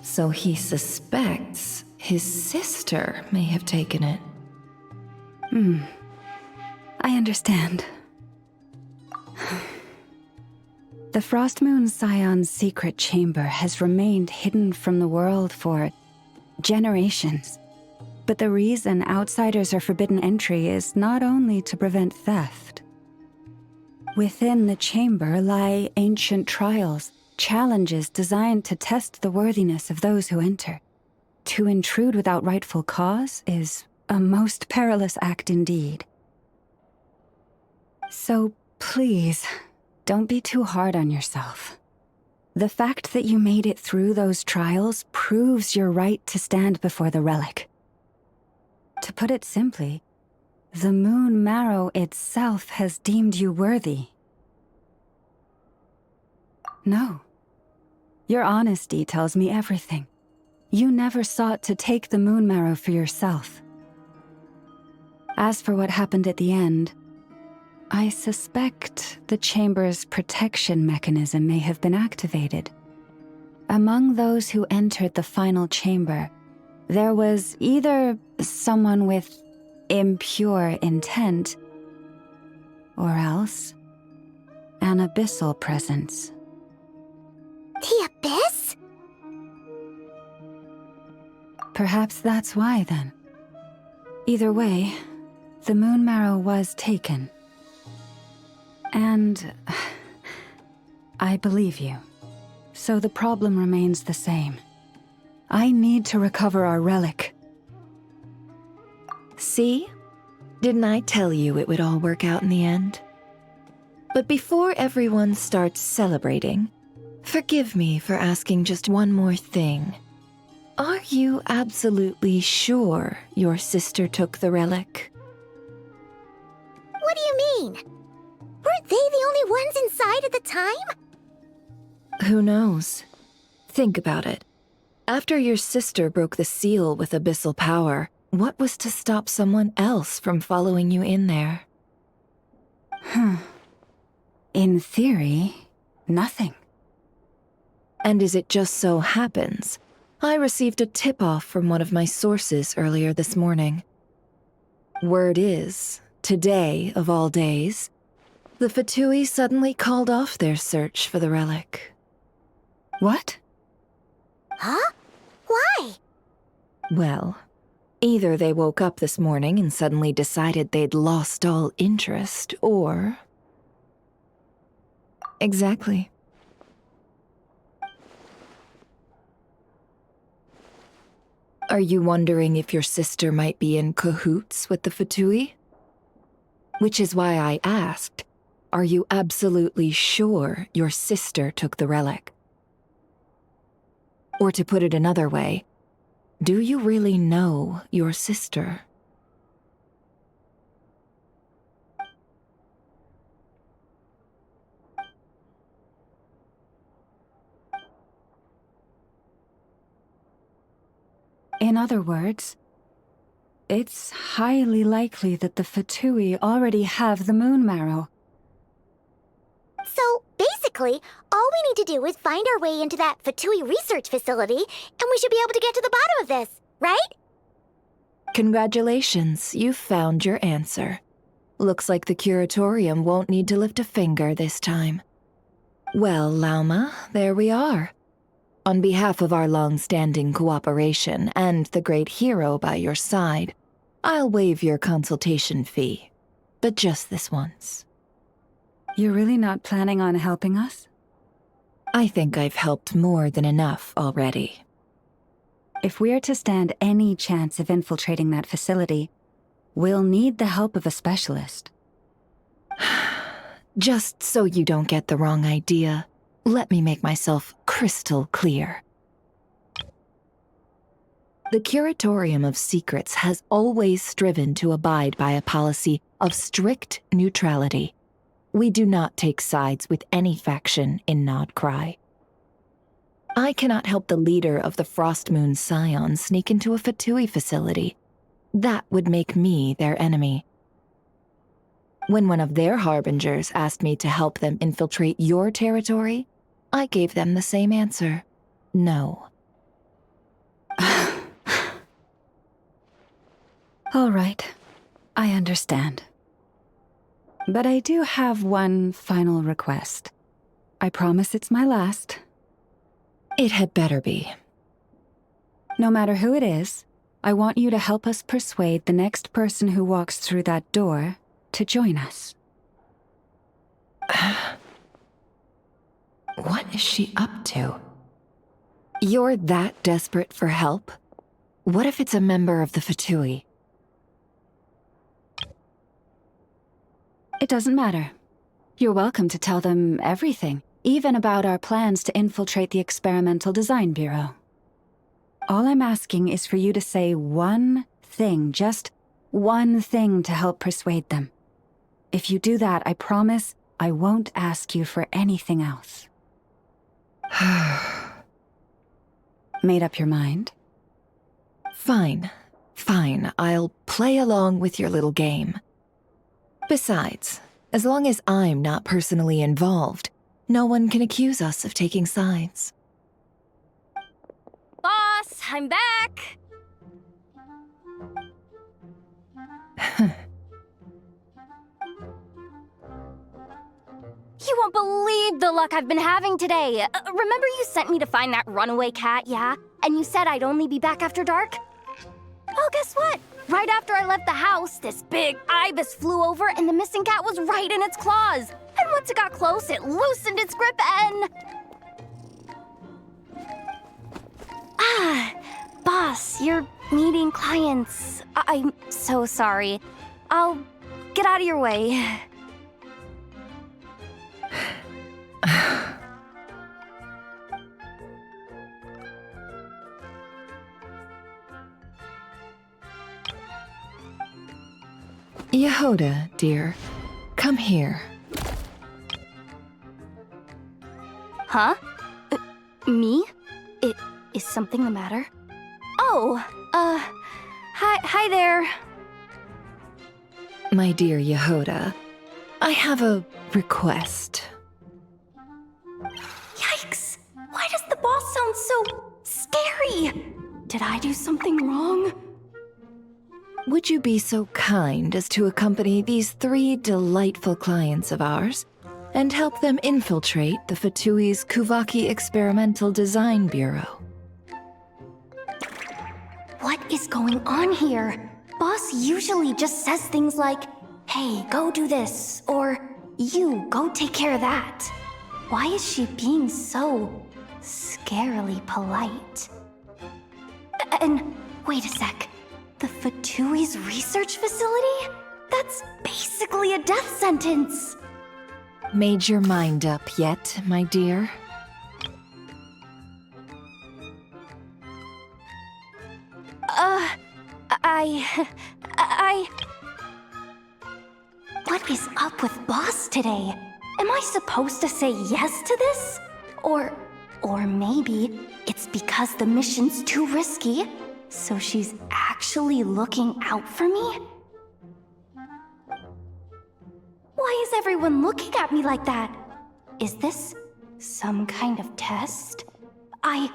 Speaker 6: So he suspects his sister may have taken it.
Speaker 8: I understand. The Frostmoon Scion's secret chamber has remained hidden from the world for generations. But the reason outsiders are forbidden entry is not only to prevent theft. Within the chamber lie ancient trials, challenges designed to test the worthiness of those who enter. To intrude without rightful cause is a most perilous act indeed. So please, don't be too hard on yourself. The fact that you made it through those trials proves your right to stand before the relic. To put it simply, the Moon Marrow itself has deemed you worthy. No. Your honesty tells me everything. You never sought to take the Moon Marrow for yourself. As for what happened at the end, I suspect the chamber's protection mechanism may have been activated. Among those who entered the final chamber, there was either someone with impure intent, or else an abyssal presence.
Speaker 5: The Abyss?
Speaker 8: Perhaps that's why, then. Either way, the Moon Marrow was taken. And I believe you. So the problem remains the same. I need to recover our relic.
Speaker 6: See? Didn't I tell you it would all work out in the end? But before everyone starts celebrating, forgive me for asking just one more thing. Are you absolutely sure sister took the relic?
Speaker 5: What do you mean? Weren't they the only ones inside at the time?
Speaker 6: Who knows? Think about it. After your sister broke the seal with abyssal power, what was to stop someone else from following you in there?
Speaker 8: In theory, nothing.
Speaker 6: And as it just so happens, I received a tip-off from one of my sources earlier this morning. Word is, today of all days, the Fatui suddenly called off their search for the relic.
Speaker 8: What?
Speaker 5: Huh? Why?
Speaker 6: Well, either they woke up this morning and suddenly decided they'd lost all interest, or... Exactly. Are you wondering if your sister might be in cahoots with the Fatui? Which is why I asked, are you absolutely sure your sister took the relic? Or to put it another way, do you really know your sister?
Speaker 8: In other words, it's highly likely that the Fatui already have the Moon Marrow.
Speaker 5: So, basically, all we need to do is find our way into that Fatui research facility, and we should be able to get to the bottom of this, right?
Speaker 6: Congratulations, you've found your answer. Looks like the curatorium won't need to lift a finger this time. Well, Lauma, there we are. On behalf of our long-standing cooperation and the great hero by your side, I'll waive your consultation fee, but just this once.
Speaker 8: You're really not planning on helping us?
Speaker 6: I think I've helped more than enough already.
Speaker 8: If we're to stand any chance of infiltrating that facility, we'll need the help of a specialist.
Speaker 6: Just so you don't get the wrong idea, Let me make myself crystal clear. The Curatorium of Secrets has always striven to abide by a policy of strict neutrality. We do not take sides with any faction in Nod-Krai. I cannot help the leader of the Frostmoon Scions sneak into a Fatui facility. That would make me their enemy. When one of their harbingers asked me to help them infiltrate your territory, I gave them the same answer. No.
Speaker 8: All right, I understand. But I do have one final request. I promise it's my last.
Speaker 6: It had better be.
Speaker 8: No matter who it is, I want you to help us persuade the next person who walks through that door to join us.
Speaker 6: What is she up to? You're that desperate for help? What if it's a member of the Fatui?
Speaker 8: It doesn't matter. You're welcome to tell them everything, even about our plans to infiltrate the Experimental Design Bureau. All I'm asking is for you to say one thing, just one thing to help persuade them. If you do that, I promise I won't ask you for anything else. Made up your mind?
Speaker 6: Fine. I'll play along with your little game. Besides, as long as I'm not personally involved, no one can accuse us of taking sides.
Speaker 3: Boss, I'm back! You won't believe the luck I've been having today. Remember you sent me to find that runaway cat, yeah? And you said I'd only be back after dark? Well, guess what? Right after I left the house, this big ibis flew over and the missing cat was right in its claws. And once it got close, it loosened its grip and... Boss, you're meeting clients. I'm so sorry. I'll get out of your way.
Speaker 6: Yehoda, dear, come here.
Speaker 3: Huh? Me? Is something the matter? Oh, hi there.
Speaker 6: My dear Yehoda, I have a request.
Speaker 3: Yikes! Why does the boss sound so scary? Did I do something wrong?
Speaker 6: Would you be so kind as to accompany these 3 delightful clients of ours and help them infiltrate the Fatui's Kuvaki Experimental Design Bureau?
Speaker 3: What is going on here? Boss usually just says things like, hey, go do this, or you, go take care of that. Why is she being so scarily polite? And wait a sec. The Fatui's research facility? That's basically a death sentence.
Speaker 6: Made your mind up yet, my dear?
Speaker 3: What is up with Boss today? Am I supposed to say yes to this? Or maybe it's because the mission's too risky, so she's actually looking out for me? Why is everyone looking at me like that? Is this some kind of test? I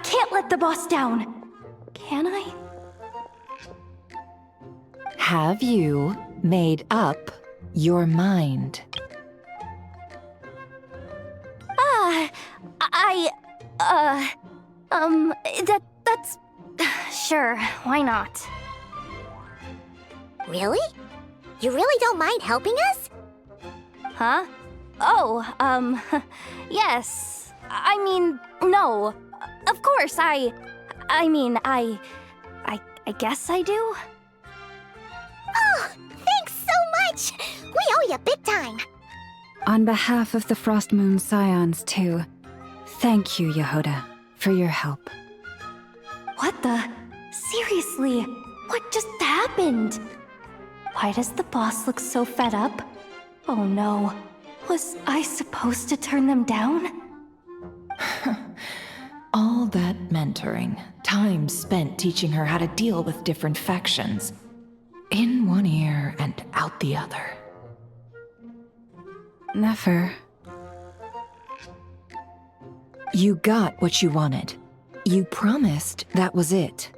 Speaker 3: can't let the boss down. Can I?
Speaker 6: Have you made up your mind?
Speaker 3: That's... Sure, why not?
Speaker 5: Really? You really don't mind helping us?
Speaker 3: Huh? Oh, yes. I mean, no. Of course, I guess I do.
Speaker 5: Oh, thanks so much! We owe you big time.
Speaker 8: On behalf of the Frost Moon Scions, too, thank you, Yehoda, for your help.
Speaker 3: What the? Seriously, what just happened? Why does the boss look so fed up? Oh no, was I supposed to turn them down?
Speaker 6: All that mentoring, time spent teaching her how to deal with different factions. In one ear and out the other.
Speaker 8: Never.
Speaker 6: You got what you wanted. You promised that was it.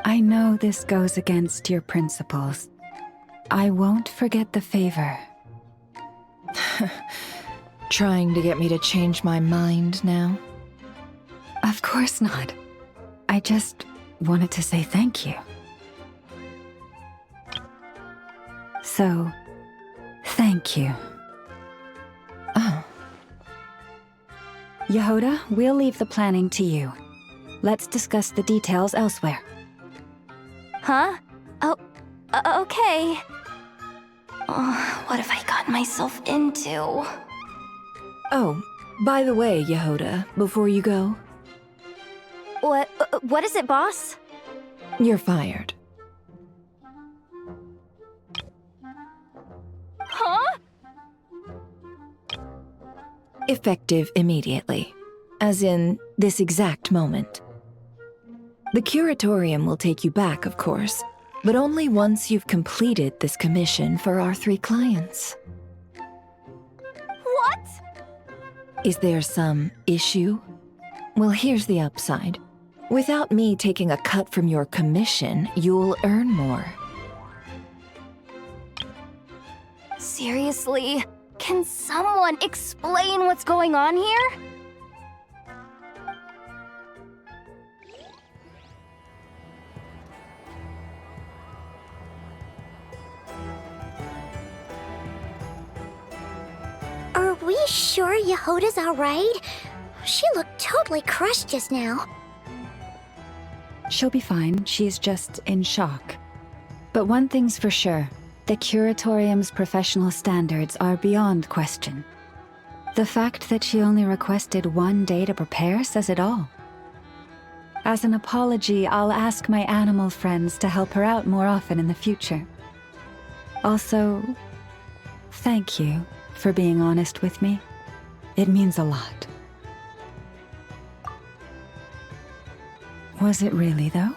Speaker 8: I know this goes against your principles. I won't forget the favor.
Speaker 6: Trying to get me to change my mind now?
Speaker 8: Of course not. I just wanted to say thank you. So, thank you.
Speaker 6: Oh.
Speaker 8: Yehoda, we'll leave the planning to you. Let's discuss the details elsewhere.
Speaker 3: Huh? Oh, okay. Oh, what have I gotten myself into?
Speaker 6: Oh, by the way, Yehoda, before you go,
Speaker 3: What is it, boss?
Speaker 6: you're fired.
Speaker 3: Huh?
Speaker 6: Effective immediately. As in, this exact moment. The curatorium will take you back, of course, but only once you've completed this commission for our 3 clients.
Speaker 3: What?
Speaker 6: Is there some issue? Well, here's the upside. Without me taking a cut from your commission, you'll earn more.
Speaker 3: Seriously? Can someone explain what's going on here?
Speaker 5: Are we sure Yehoda's alright? She looked totally crushed just now.
Speaker 8: She'll be fine. She's just in shock. But one thing's for sure. The Curatorium's professional standards are beyond question. The fact that she only requested 1 day to prepare says it all. As an apology, I'll ask my animal friends to help her out more often in the future. Also, thank you for being honest with me. It means a lot. Was it really, though?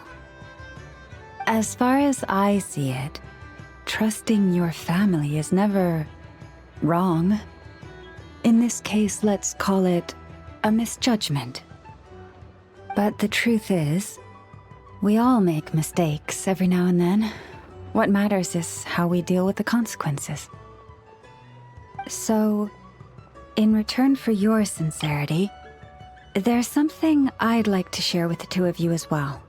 Speaker 8: As far as I see it, trusting your family is never wrong. In this case, let's call it a misjudgment. But the truth is, we all make mistakes every now and then. What matters is how we deal with the consequences. So, in return for your sincerity, there's something I'd like to share with the 2 of you as well.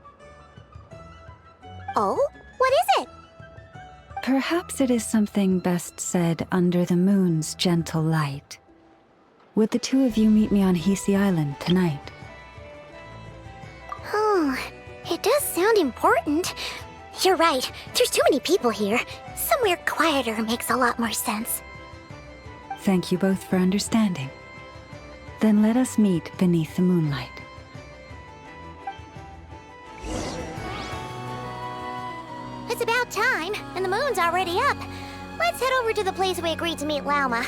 Speaker 5: Oh? What is it?
Speaker 8: Perhaps it is something best said under the moon's gentle light. Would the 2 of you meet me on Hisi Island tonight?
Speaker 5: Oh, it does sound important. You're right, there's too many people here. Somewhere quieter makes a lot more sense.
Speaker 8: Thank you both for understanding. Then let us meet beneath the moonlight.
Speaker 5: It's about time, and the moon's already up. Let's head over to the place we agreed to meet Lauma.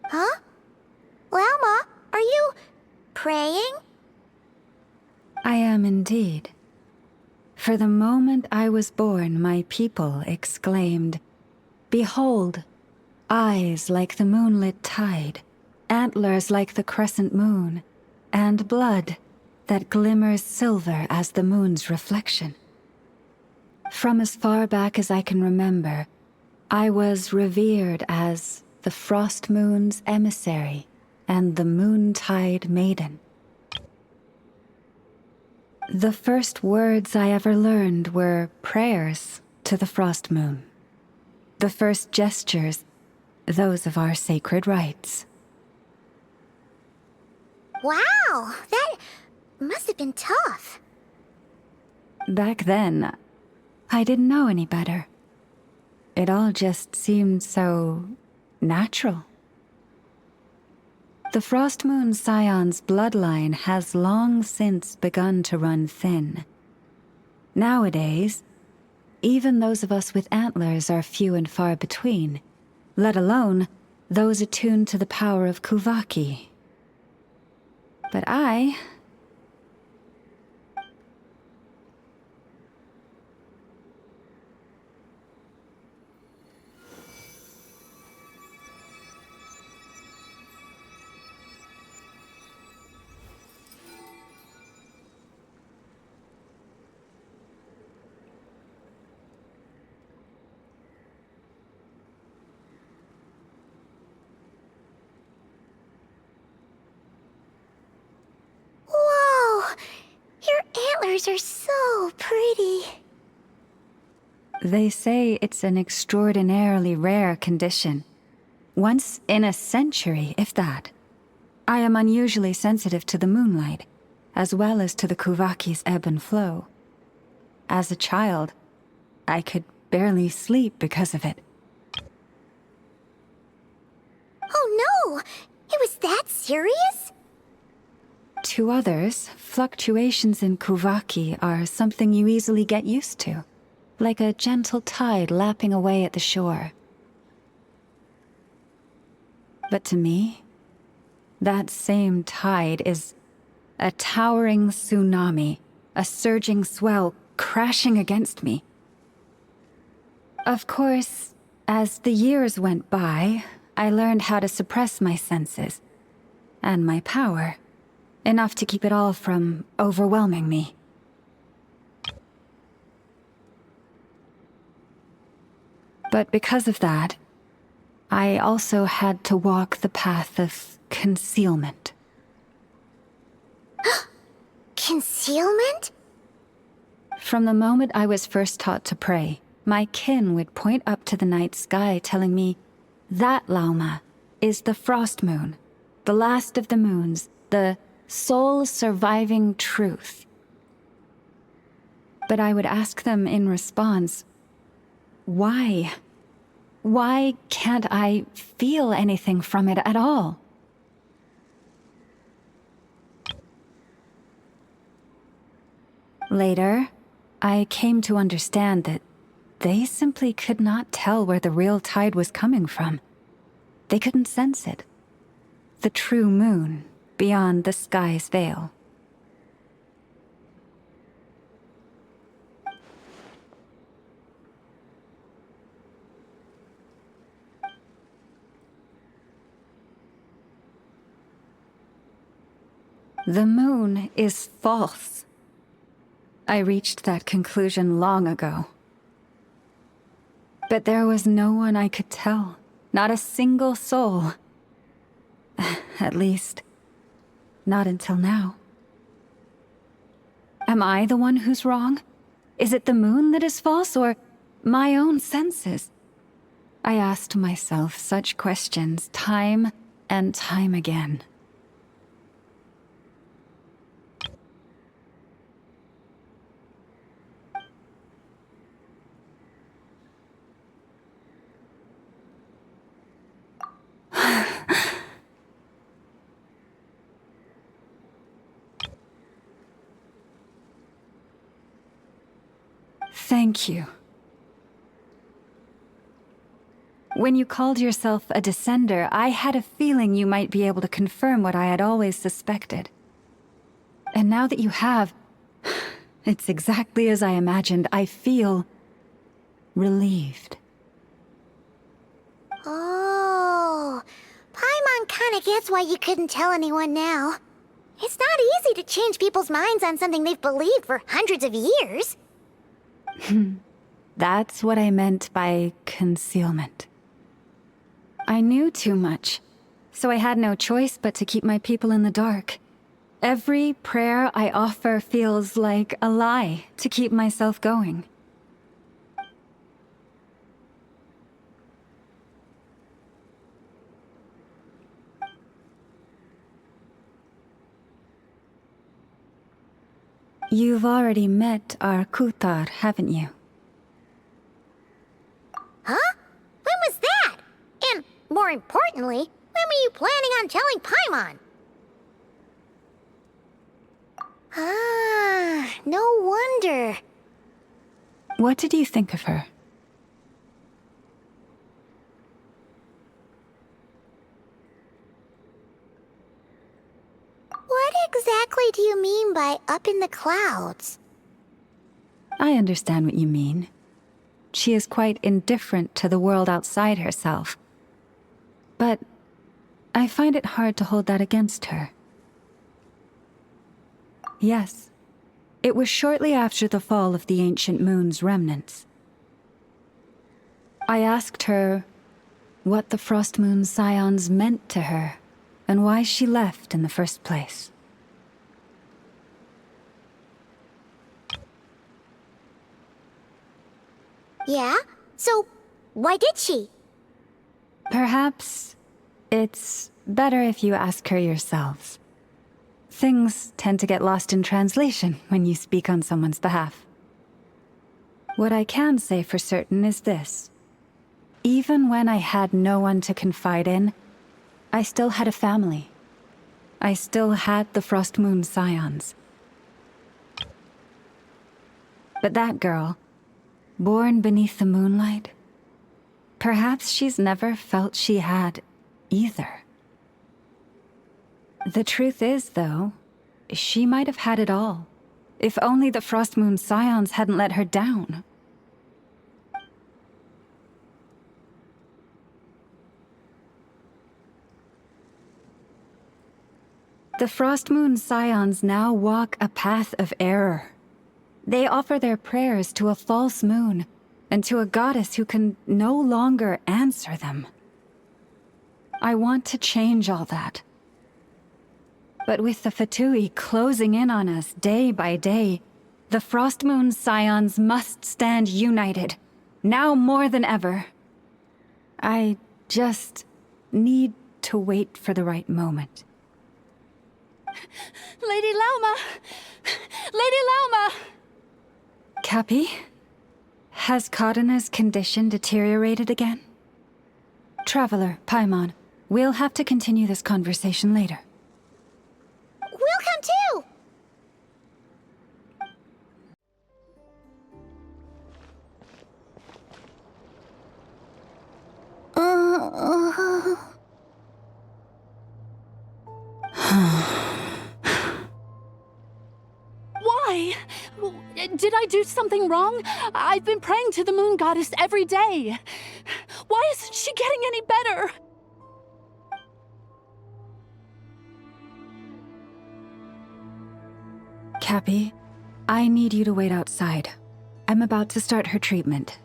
Speaker 5: Huh? Llama, are you praying?
Speaker 8: I am indeed. For the moment I was born, my people exclaimed, "Behold, eyes like the moonlit tide, antlers like the crescent moon, and blood that glimmers silver as the moon's reflection." From as far back as I can remember, I was revered as the Frost Moon's emissary and the Moontide Maiden. The first words I ever learned were prayers to the Frost Moon. The first gestures, those of our sacred rites.
Speaker 5: Wow, that must have been tough.
Speaker 8: Back then, I didn't know any better. It all just seemed so natural. The Frost Moon Scion's bloodline has long since begun to run thin. Nowadays, even those of us with antlers are few and far between, let alone those attuned to the power of Kuvaki. But I...
Speaker 5: Whoa! Your antlers are so pretty.
Speaker 8: They say it's an extraordinarily rare condition. Once in a century, if that. I am unusually sensitive to the moonlight, as well as to the Kuvaki's ebb and flow. As a child, I could barely sleep because of it.
Speaker 5: Oh no! It was that serious?
Speaker 8: To others, fluctuations in Kuvaki are something you easily get used to, like a gentle tide lapping away at the shore. But to me, that same tide is a towering tsunami, a surging swell crashing against me. Of course, as the years went by, I learned how to suppress my senses and my power, enough to keep it all from overwhelming me. But because of that, I also had to walk the path of concealment.
Speaker 5: Concealment?
Speaker 8: From the moment I was first taught to pray, my kin would point up to the night sky telling me, "That, Lauma, is the Frost Moon, the last of the moons, the sole surviving truth." But I would ask them in response, why? Why can't I feel anything from it at all? Later, I came to understand that they simply could not tell where the real tide was coming from. They couldn't sense it. The true moon beyond the sky's veil. The moon is false. I reached that conclusion long ago. But there was no one I could tell, not a single soul. At least, not until now. Am I the one who's wrong? Is it the moon that is false, or my own senses? I asked myself such questions time and time again. Thank you. When you called yourself a descender, I had a feeling you might be able to confirm what I had always suspected. And now that you have, it's exactly as I imagined. I feel relieved.
Speaker 5: Oh, Paimon kinda gets why you couldn't tell anyone now. It's not easy to change people's minds on something they've believed for hundreds of years.
Speaker 8: That's what I meant by concealment. I knew too much, so I had no choice but to keep my people in the dark. Every prayer I offer feels like a lie to keep myself going. You've already met our Kutar, haven't you?
Speaker 5: Huh? When was that? And, more importantly, when were you planning on telling Paimon? Ah, no wonder.
Speaker 8: What did you think of her?
Speaker 5: What exactly do you mean by up in the clouds?
Speaker 8: I understand what you mean. She is quite indifferent to the world outside herself. But I find it hard to hold that against her. Yes, it was shortly after the fall of the ancient moon's remnants. I asked her what the Frost Moon Scions meant to her, and why she left in the first place.
Speaker 5: Yeah? So, why did she?
Speaker 8: Perhaps it's better if you ask her yourselves. Things tend to get lost in translation when you speak on someone's behalf. What I can say for certain is this. Even when I had no one to confide in, I still had a family. I still had the Frost Moon Scions. But that girl, born beneath the moonlight, perhaps she's never felt she had either. The truth is, though, she might have had it all, if only the Frost Moon Scions hadn't let her down. The Frost Moon Scions now walk a path of error. They offer their prayers to a false moon, and to a goddess who can no longer answer them. I want to change all that. But with the Fatui closing in on us day by day, the Frost Moon Scions must stand united, now more than ever. I just need to wait for the right moment.
Speaker 6: Lady Lauma! Lady Lauma!
Speaker 8: Cappy? Has Kadena's condition deteriorated again? Traveler, Paimon, we'll have to continue this conversation later.
Speaker 5: We'll come too!
Speaker 6: Why? Did I do something wrong? I've been praying to the moon goddess every day. Why isn't she getting any better?
Speaker 8: Cappy, I need you to wait outside. I'm about to start her treatment.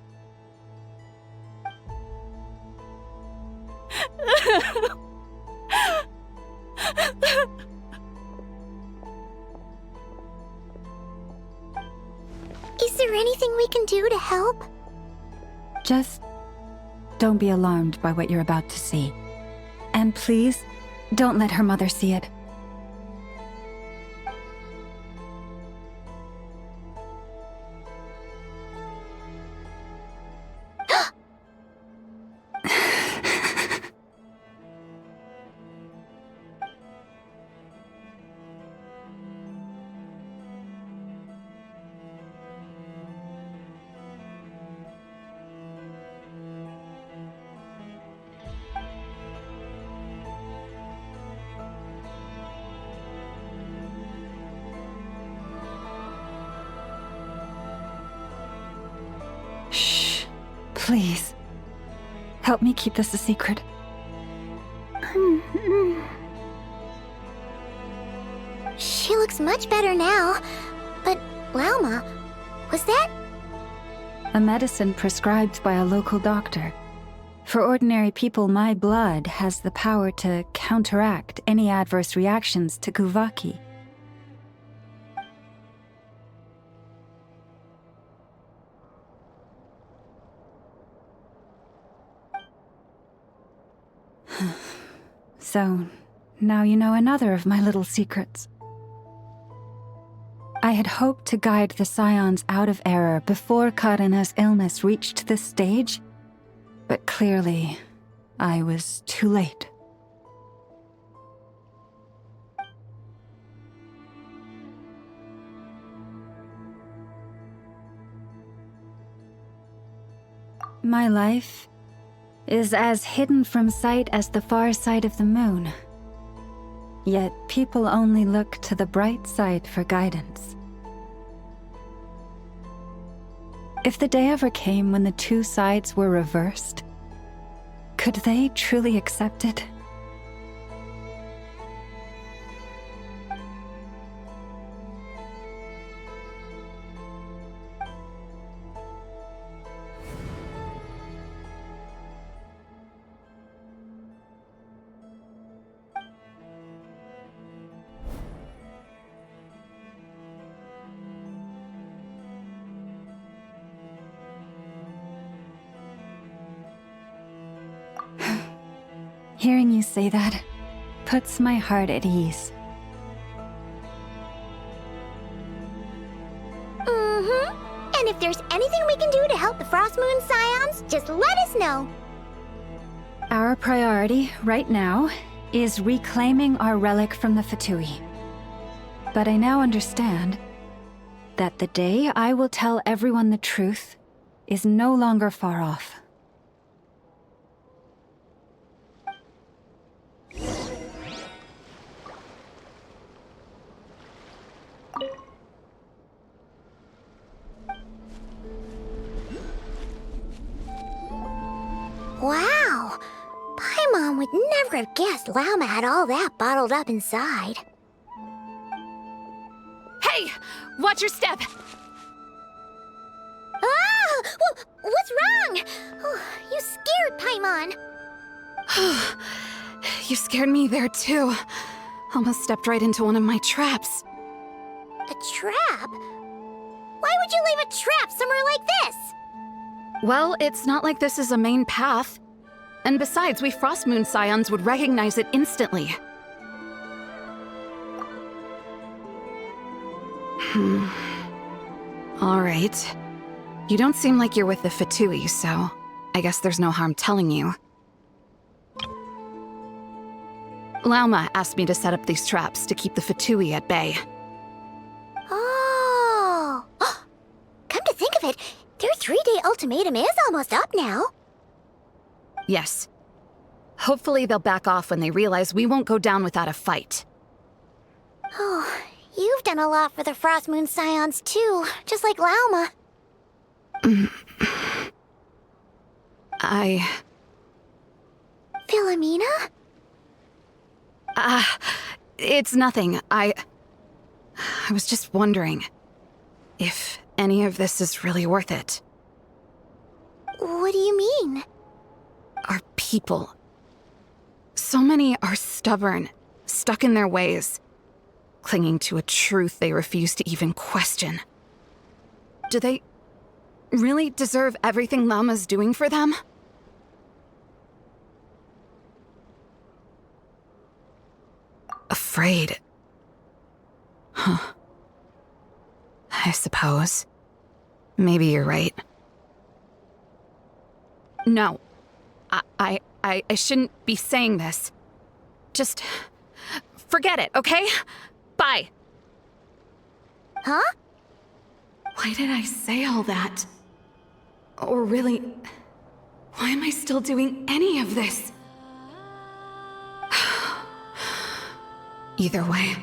Speaker 5: Is there anything we can do to help?
Speaker 8: Just don't be alarmed by what you're about to see. And please, don't let her mother see it. Please, help me keep this a secret.
Speaker 5: She looks much better now. But, Lauma, was that?
Speaker 8: A medicine prescribed by a local doctor. For ordinary people, my blood has the power to counteract any adverse reactions to Kuvaki. So, now you know another of my little secrets. I had hoped to guide the Scions out of error before Karina's illness reached this stage, but clearly, I was too late. My life is as hidden from sight as the far side of the moon. Yet people only look to the bright side for guidance. If the day ever came when the two sides were reversed, could they truly accept it? Hearing you say that puts my heart at ease.
Speaker 5: And if there's anything we can do to help the Frost Moon Scions, just let us know.
Speaker 8: Our priority right now is reclaiming our relic from the Fatui. But I now understand that the day I will tell everyone the truth is no longer far off.
Speaker 5: Wow! Paimon would never have guessed Lauma had all that bottled up inside.
Speaker 6: Hey! Watch your step!
Speaker 5: Ah! What's wrong? Oh, you scared Paimon.
Speaker 6: You scared me there too. Almost stepped right into one of my traps.
Speaker 5: A trap? Why would you leave a trap somewhere like this?
Speaker 6: Well, it's not like this is a main path. And besides, we Frost Moon Scions would recognize it instantly. Alright. You don't seem like you're with the Fatui, so I guess there's no harm telling you. Lauma asked me to set up these traps to keep the Fatui at bay.
Speaker 5: Oh! Come to think of it, their 3-day ultimatum is almost up now.
Speaker 6: Yes. Hopefully they'll back off when they realize we won't go down without a fight.
Speaker 5: Oh, you've done a lot for the Frost Moon Scions too, just like Lauma. Philomena?
Speaker 6: It's nothing. I was just wondering if any of this is really worth it.
Speaker 5: What do you mean?
Speaker 6: Our people. So many are stubborn, stuck in their ways, clinging to a truth they refuse to even question. Do they really deserve everything Lauma's doing for them? Afraid. Huh. I suppose. Maybe you're right. No. I shouldn't be saying this. Just forget it, okay? Bye.
Speaker 5: Huh?
Speaker 6: Why did I say all that? Or really, why am I still doing any of this? Either way,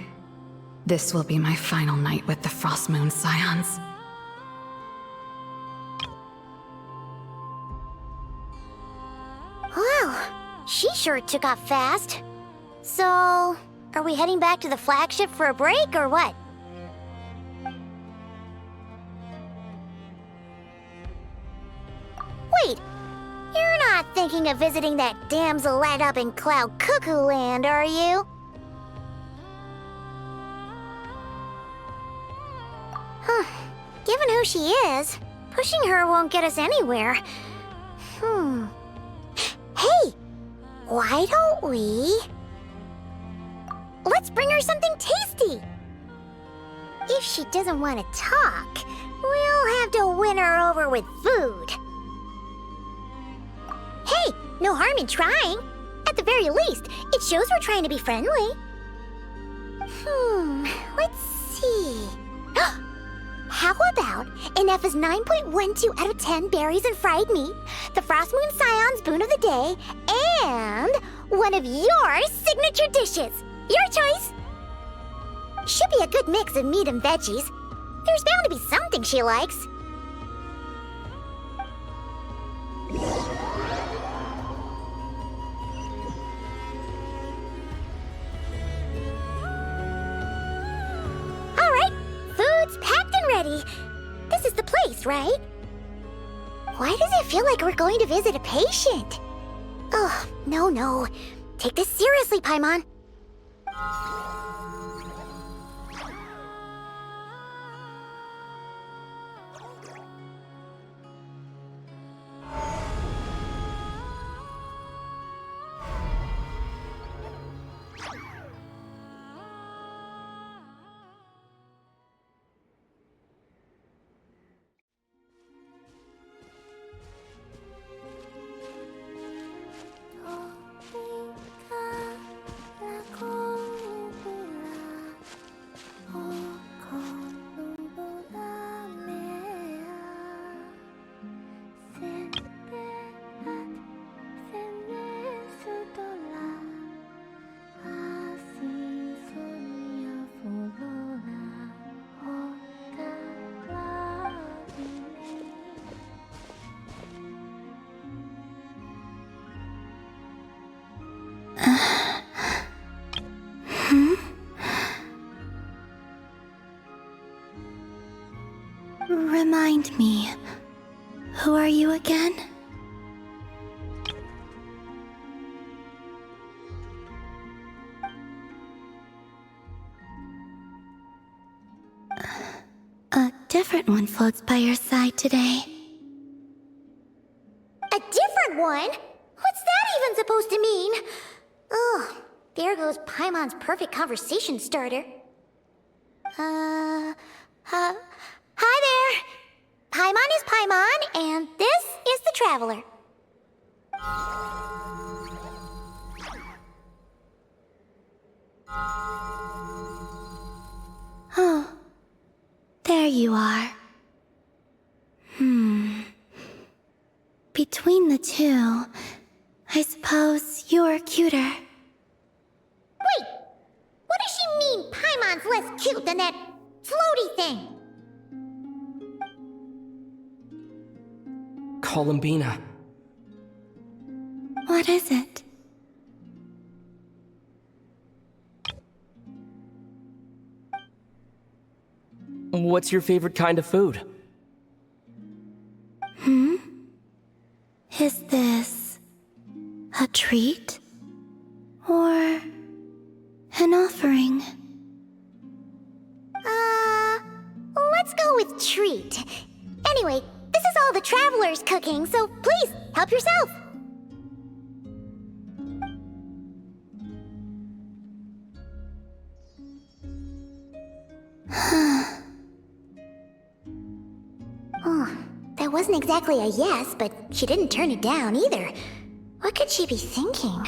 Speaker 6: this will be my final night with the Frost Moon Scions.
Speaker 5: she sure took off fast. So, are we heading back to the flagship for a break, or what? Wait, you're not thinking of visiting that damsel-lad up in Cloud Cuckoo Land, are you? Huh. Given who she is, pushing her won't get us anywhere. Hey! Why don't we... Let's bring her something tasty! If she doesn't want to talk, we'll have to win her over with food. Hey, no harm in trying. At the very least, it shows we're trying to be friendly. Let's see. How about Ineffa's 9.12 out of 10 berries and fried meat, the Frost Moon Scion's boon of the day, and one of your signature dishes. Your choice. Should be a good mix of meat and veggies. There's bound to be something she likes. All right, food's packed and ready. This is the place, right? Why does it feel like we're going to visit a patient? Oh, no. Take this seriously, Paimon.
Speaker 1: Remind me, who are you again? A different one floats by your side today.
Speaker 5: A different one? What's that even supposed to mean? Ugh, there goes Paimon's perfect conversation starter. Hi there! Paimon is Paimon, and this is the Traveler.
Speaker 1: Oh, there you are. Between the two, I suppose you're cuter.
Speaker 5: Wait! What does she mean Paimon's less cute than that floaty thing?
Speaker 2: Columbina.
Speaker 1: What is it?
Speaker 2: What's your favorite kind of food?
Speaker 1: Is this a treat? Or an offering?
Speaker 5: Let's go with treat. Anyway, this is all the Traveler's cooking, so please, help yourself. Oh, that wasn't exactly a yes, but she didn't turn it down either. What could she be thinking?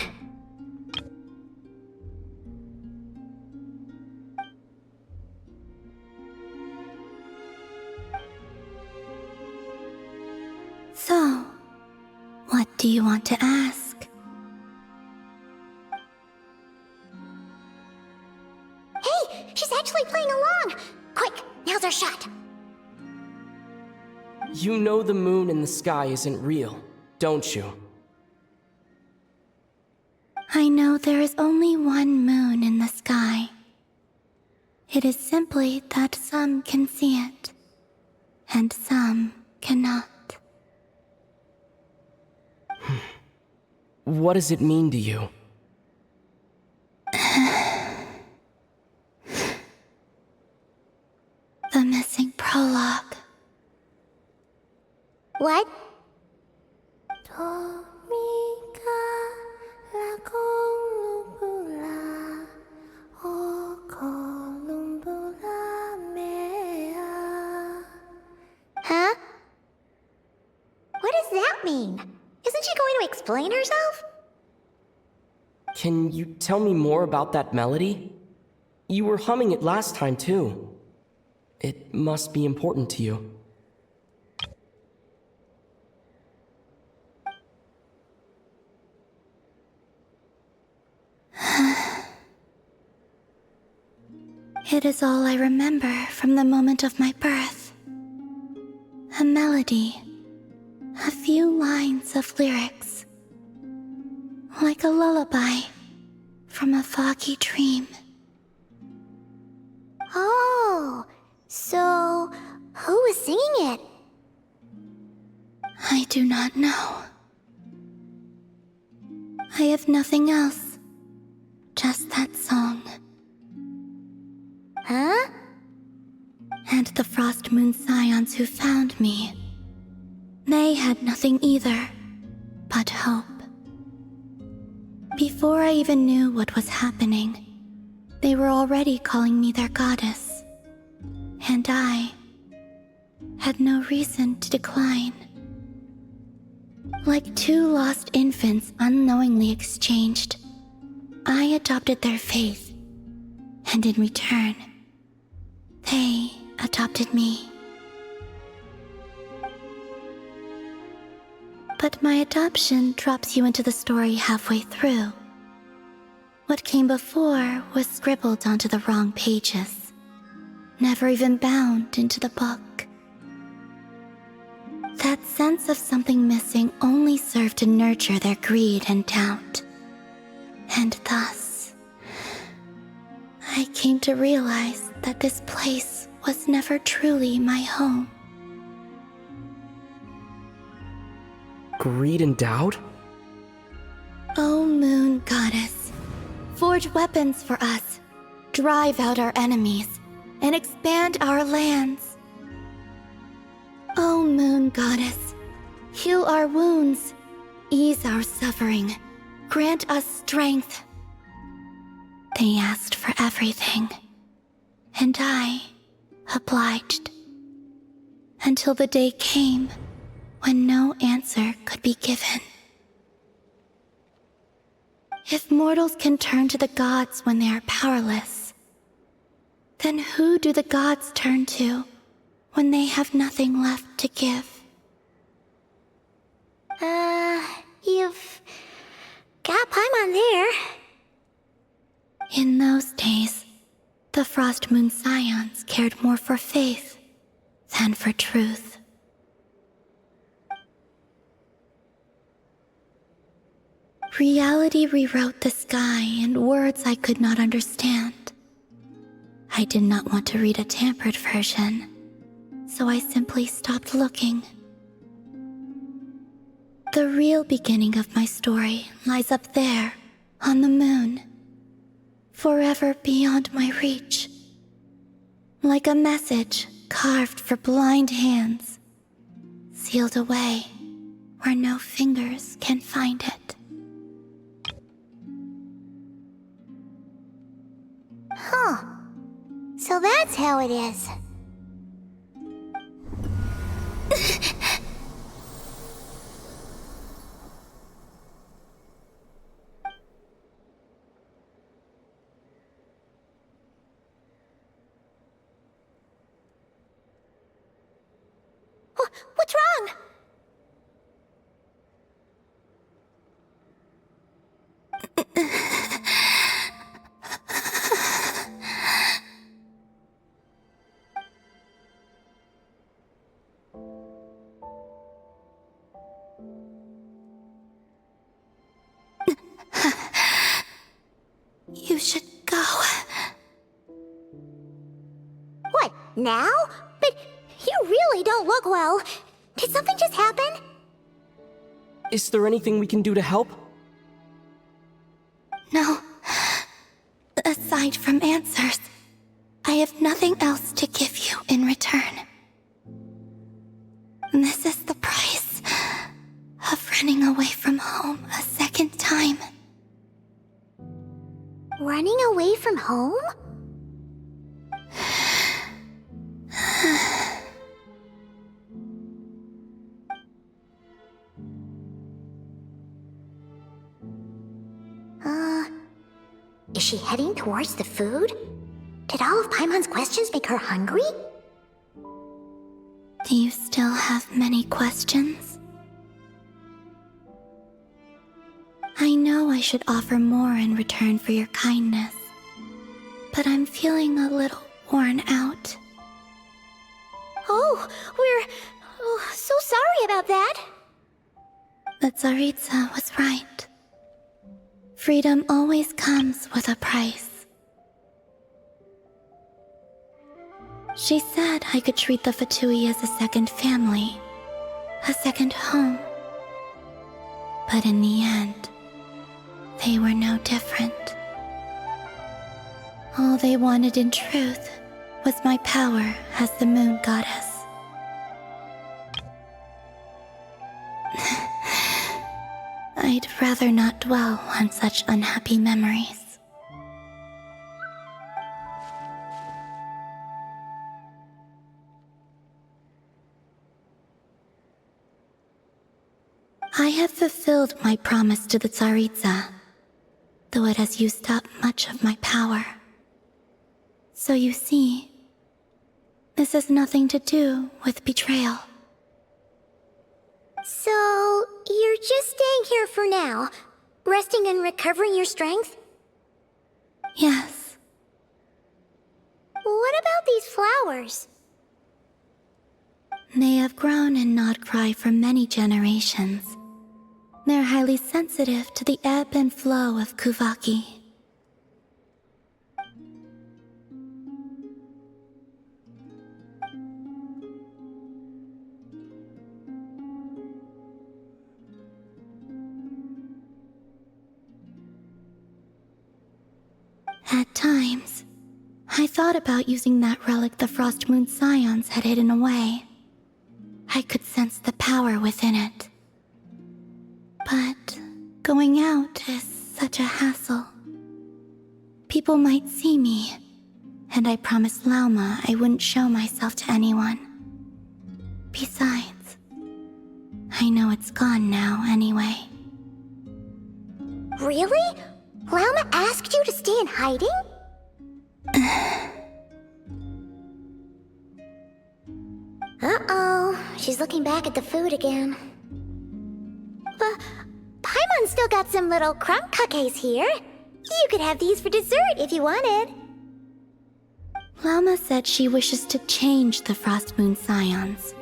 Speaker 1: So, what do you want to ask?
Speaker 5: Hey, she's actually playing along! Quick, now's our shot.
Speaker 2: You know the moon in the sky isn't real, don't you?
Speaker 1: I know there is only one moon in the sky. It is simply that some can see it, and some cannot.
Speaker 2: What does it mean to you?
Speaker 1: The missing prologue.
Speaker 5: What? Huh? What does that mean? Isn't she going to explain herself?
Speaker 2: Can you tell me more about that melody? You were humming it last time, too. It must be important to you.
Speaker 1: It is all I remember from the moment of my birth. A melody. A few lines of lyrics. Like a lullaby from a foggy dream.
Speaker 5: Oh, so who was singing it?
Speaker 1: I do not know. I have nothing else. Just that song.
Speaker 5: Huh?
Speaker 1: And the Frost Moon Scions who found me. They had nothing either, but hope. Before I even knew what was happening, they were already calling me their goddess. And I had no reason to decline. Like two lost infants unknowingly exchanged, I adopted their faith, and in return, they adopted me. But my adoption drops you into the story halfway through. What came before was scribbled onto the wrong pages, never even bound into the book. That sense of something missing only served to nurture their greed and doubt. And thus, I came to realize that this place was never truly my home.
Speaker 2: Greed and doubt?
Speaker 1: O Moon Goddess, forge weapons for us, drive out our enemies, and expand our lands. O Moon Goddess, heal our wounds, ease our suffering, grant us strength. They asked for everything, and I obliged. Until the day came when no answer could be given. If mortals can turn to the gods when they are powerless, then who do the gods turn to when they have nothing left to give?
Speaker 5: You've got Paimon there.
Speaker 1: In those days, the Frost Moon Scions cared more for faith than for truth. Reality rewrote the sky in words I could not understand. I did not want to read a tampered version, so I simply stopped looking. The real beginning of my story lies up there, on the moon, forever beyond my reach. Like a message carved for blind hands, sealed away where no fingers can find it.
Speaker 5: Huh. So that's how it is. What's wrong? Now? But you really don't look well. Did something just happen?
Speaker 2: Is there anything we can do to help?
Speaker 1: No. Aside from answers, I have nothing else to give you in return. This is the price of running away from home a second time.
Speaker 5: Running away from home? Is she heading towards the food? Did all of Paimon's questions make her hungry?
Speaker 1: Do you still have many questions? I know I should offer more in return for your kindness, but I'm feeling a little worn out.
Speaker 5: Oh, we're so sorry about that.
Speaker 1: The Tsaritsa was right. Freedom always comes with a price. She said I could treat the Fatui as a second family, a second home. But in the end, they were no different. All they wanted in truth was my power as the moon goddess. I'd rather not dwell on such unhappy memories. I have fulfilled my promise to the Tsaritsa, though it has used up much of my power. So you see, this has nothing to do with betrayal.
Speaker 5: So, you're just staying here for now, resting and recovering your strength?
Speaker 1: Yes.
Speaker 5: What about these flowers?
Speaker 1: They have grown in Nod-Krai for many generations. They're highly sensitive to the ebb and flow of Kuvaki. At times, I thought about using that relic the Frost Moon Scions had hidden away. I could sense the power within it. But going out is such a hassle. People might see me, and I promised Lauma I wouldn't show myself to anyone. Besides, I know it's gone now anyway.
Speaker 5: Really? Lauma asked you to stay in hiding? Uh-oh, she's looking back at the food again. But Paimon still got some little crumb cookies here. You could have these for dessert if you wanted.
Speaker 1: Lauma said she wishes to change the Frost Moon Scions,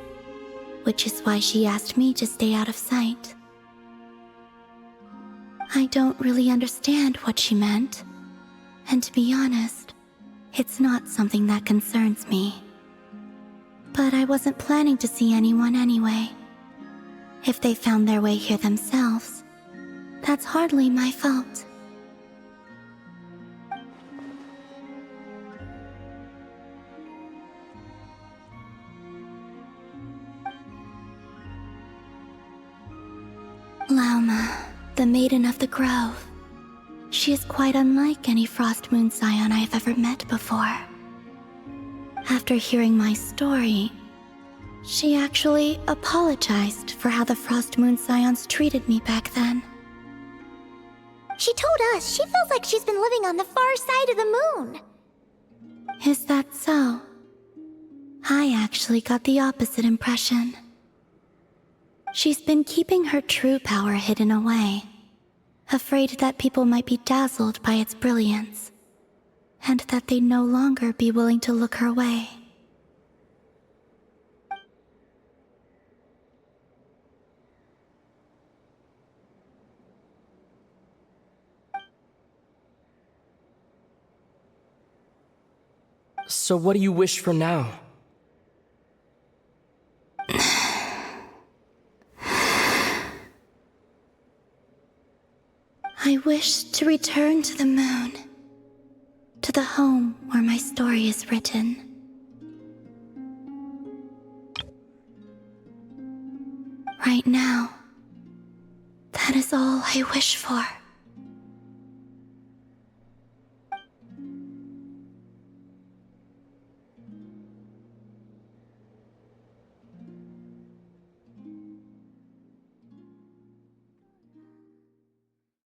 Speaker 1: which is why she asked me to stay out of sight. I don't really understand what she meant, and to be honest, it's not something that concerns me. But I wasn't planning to see anyone anyway. If they found their way here themselves, that's hardly my fault. Lauma, the Maiden of the Grove. She is quite unlike any Frost Moon Scion I have ever met before. After hearing my story, she actually apologized for how the Frost Moon Scions treated me back then.
Speaker 5: She told us she feels like she's been living on the far side of the moon.
Speaker 1: Is that so? I actually got the opposite impression. She's been keeping her true power hidden away, afraid that people might be dazzled by its brilliance, and that they'd no longer be willing to look her way.
Speaker 2: So what do you wish for now?
Speaker 1: wish to return to the moon, to the home where my story is written. Right now, that is all I wish for.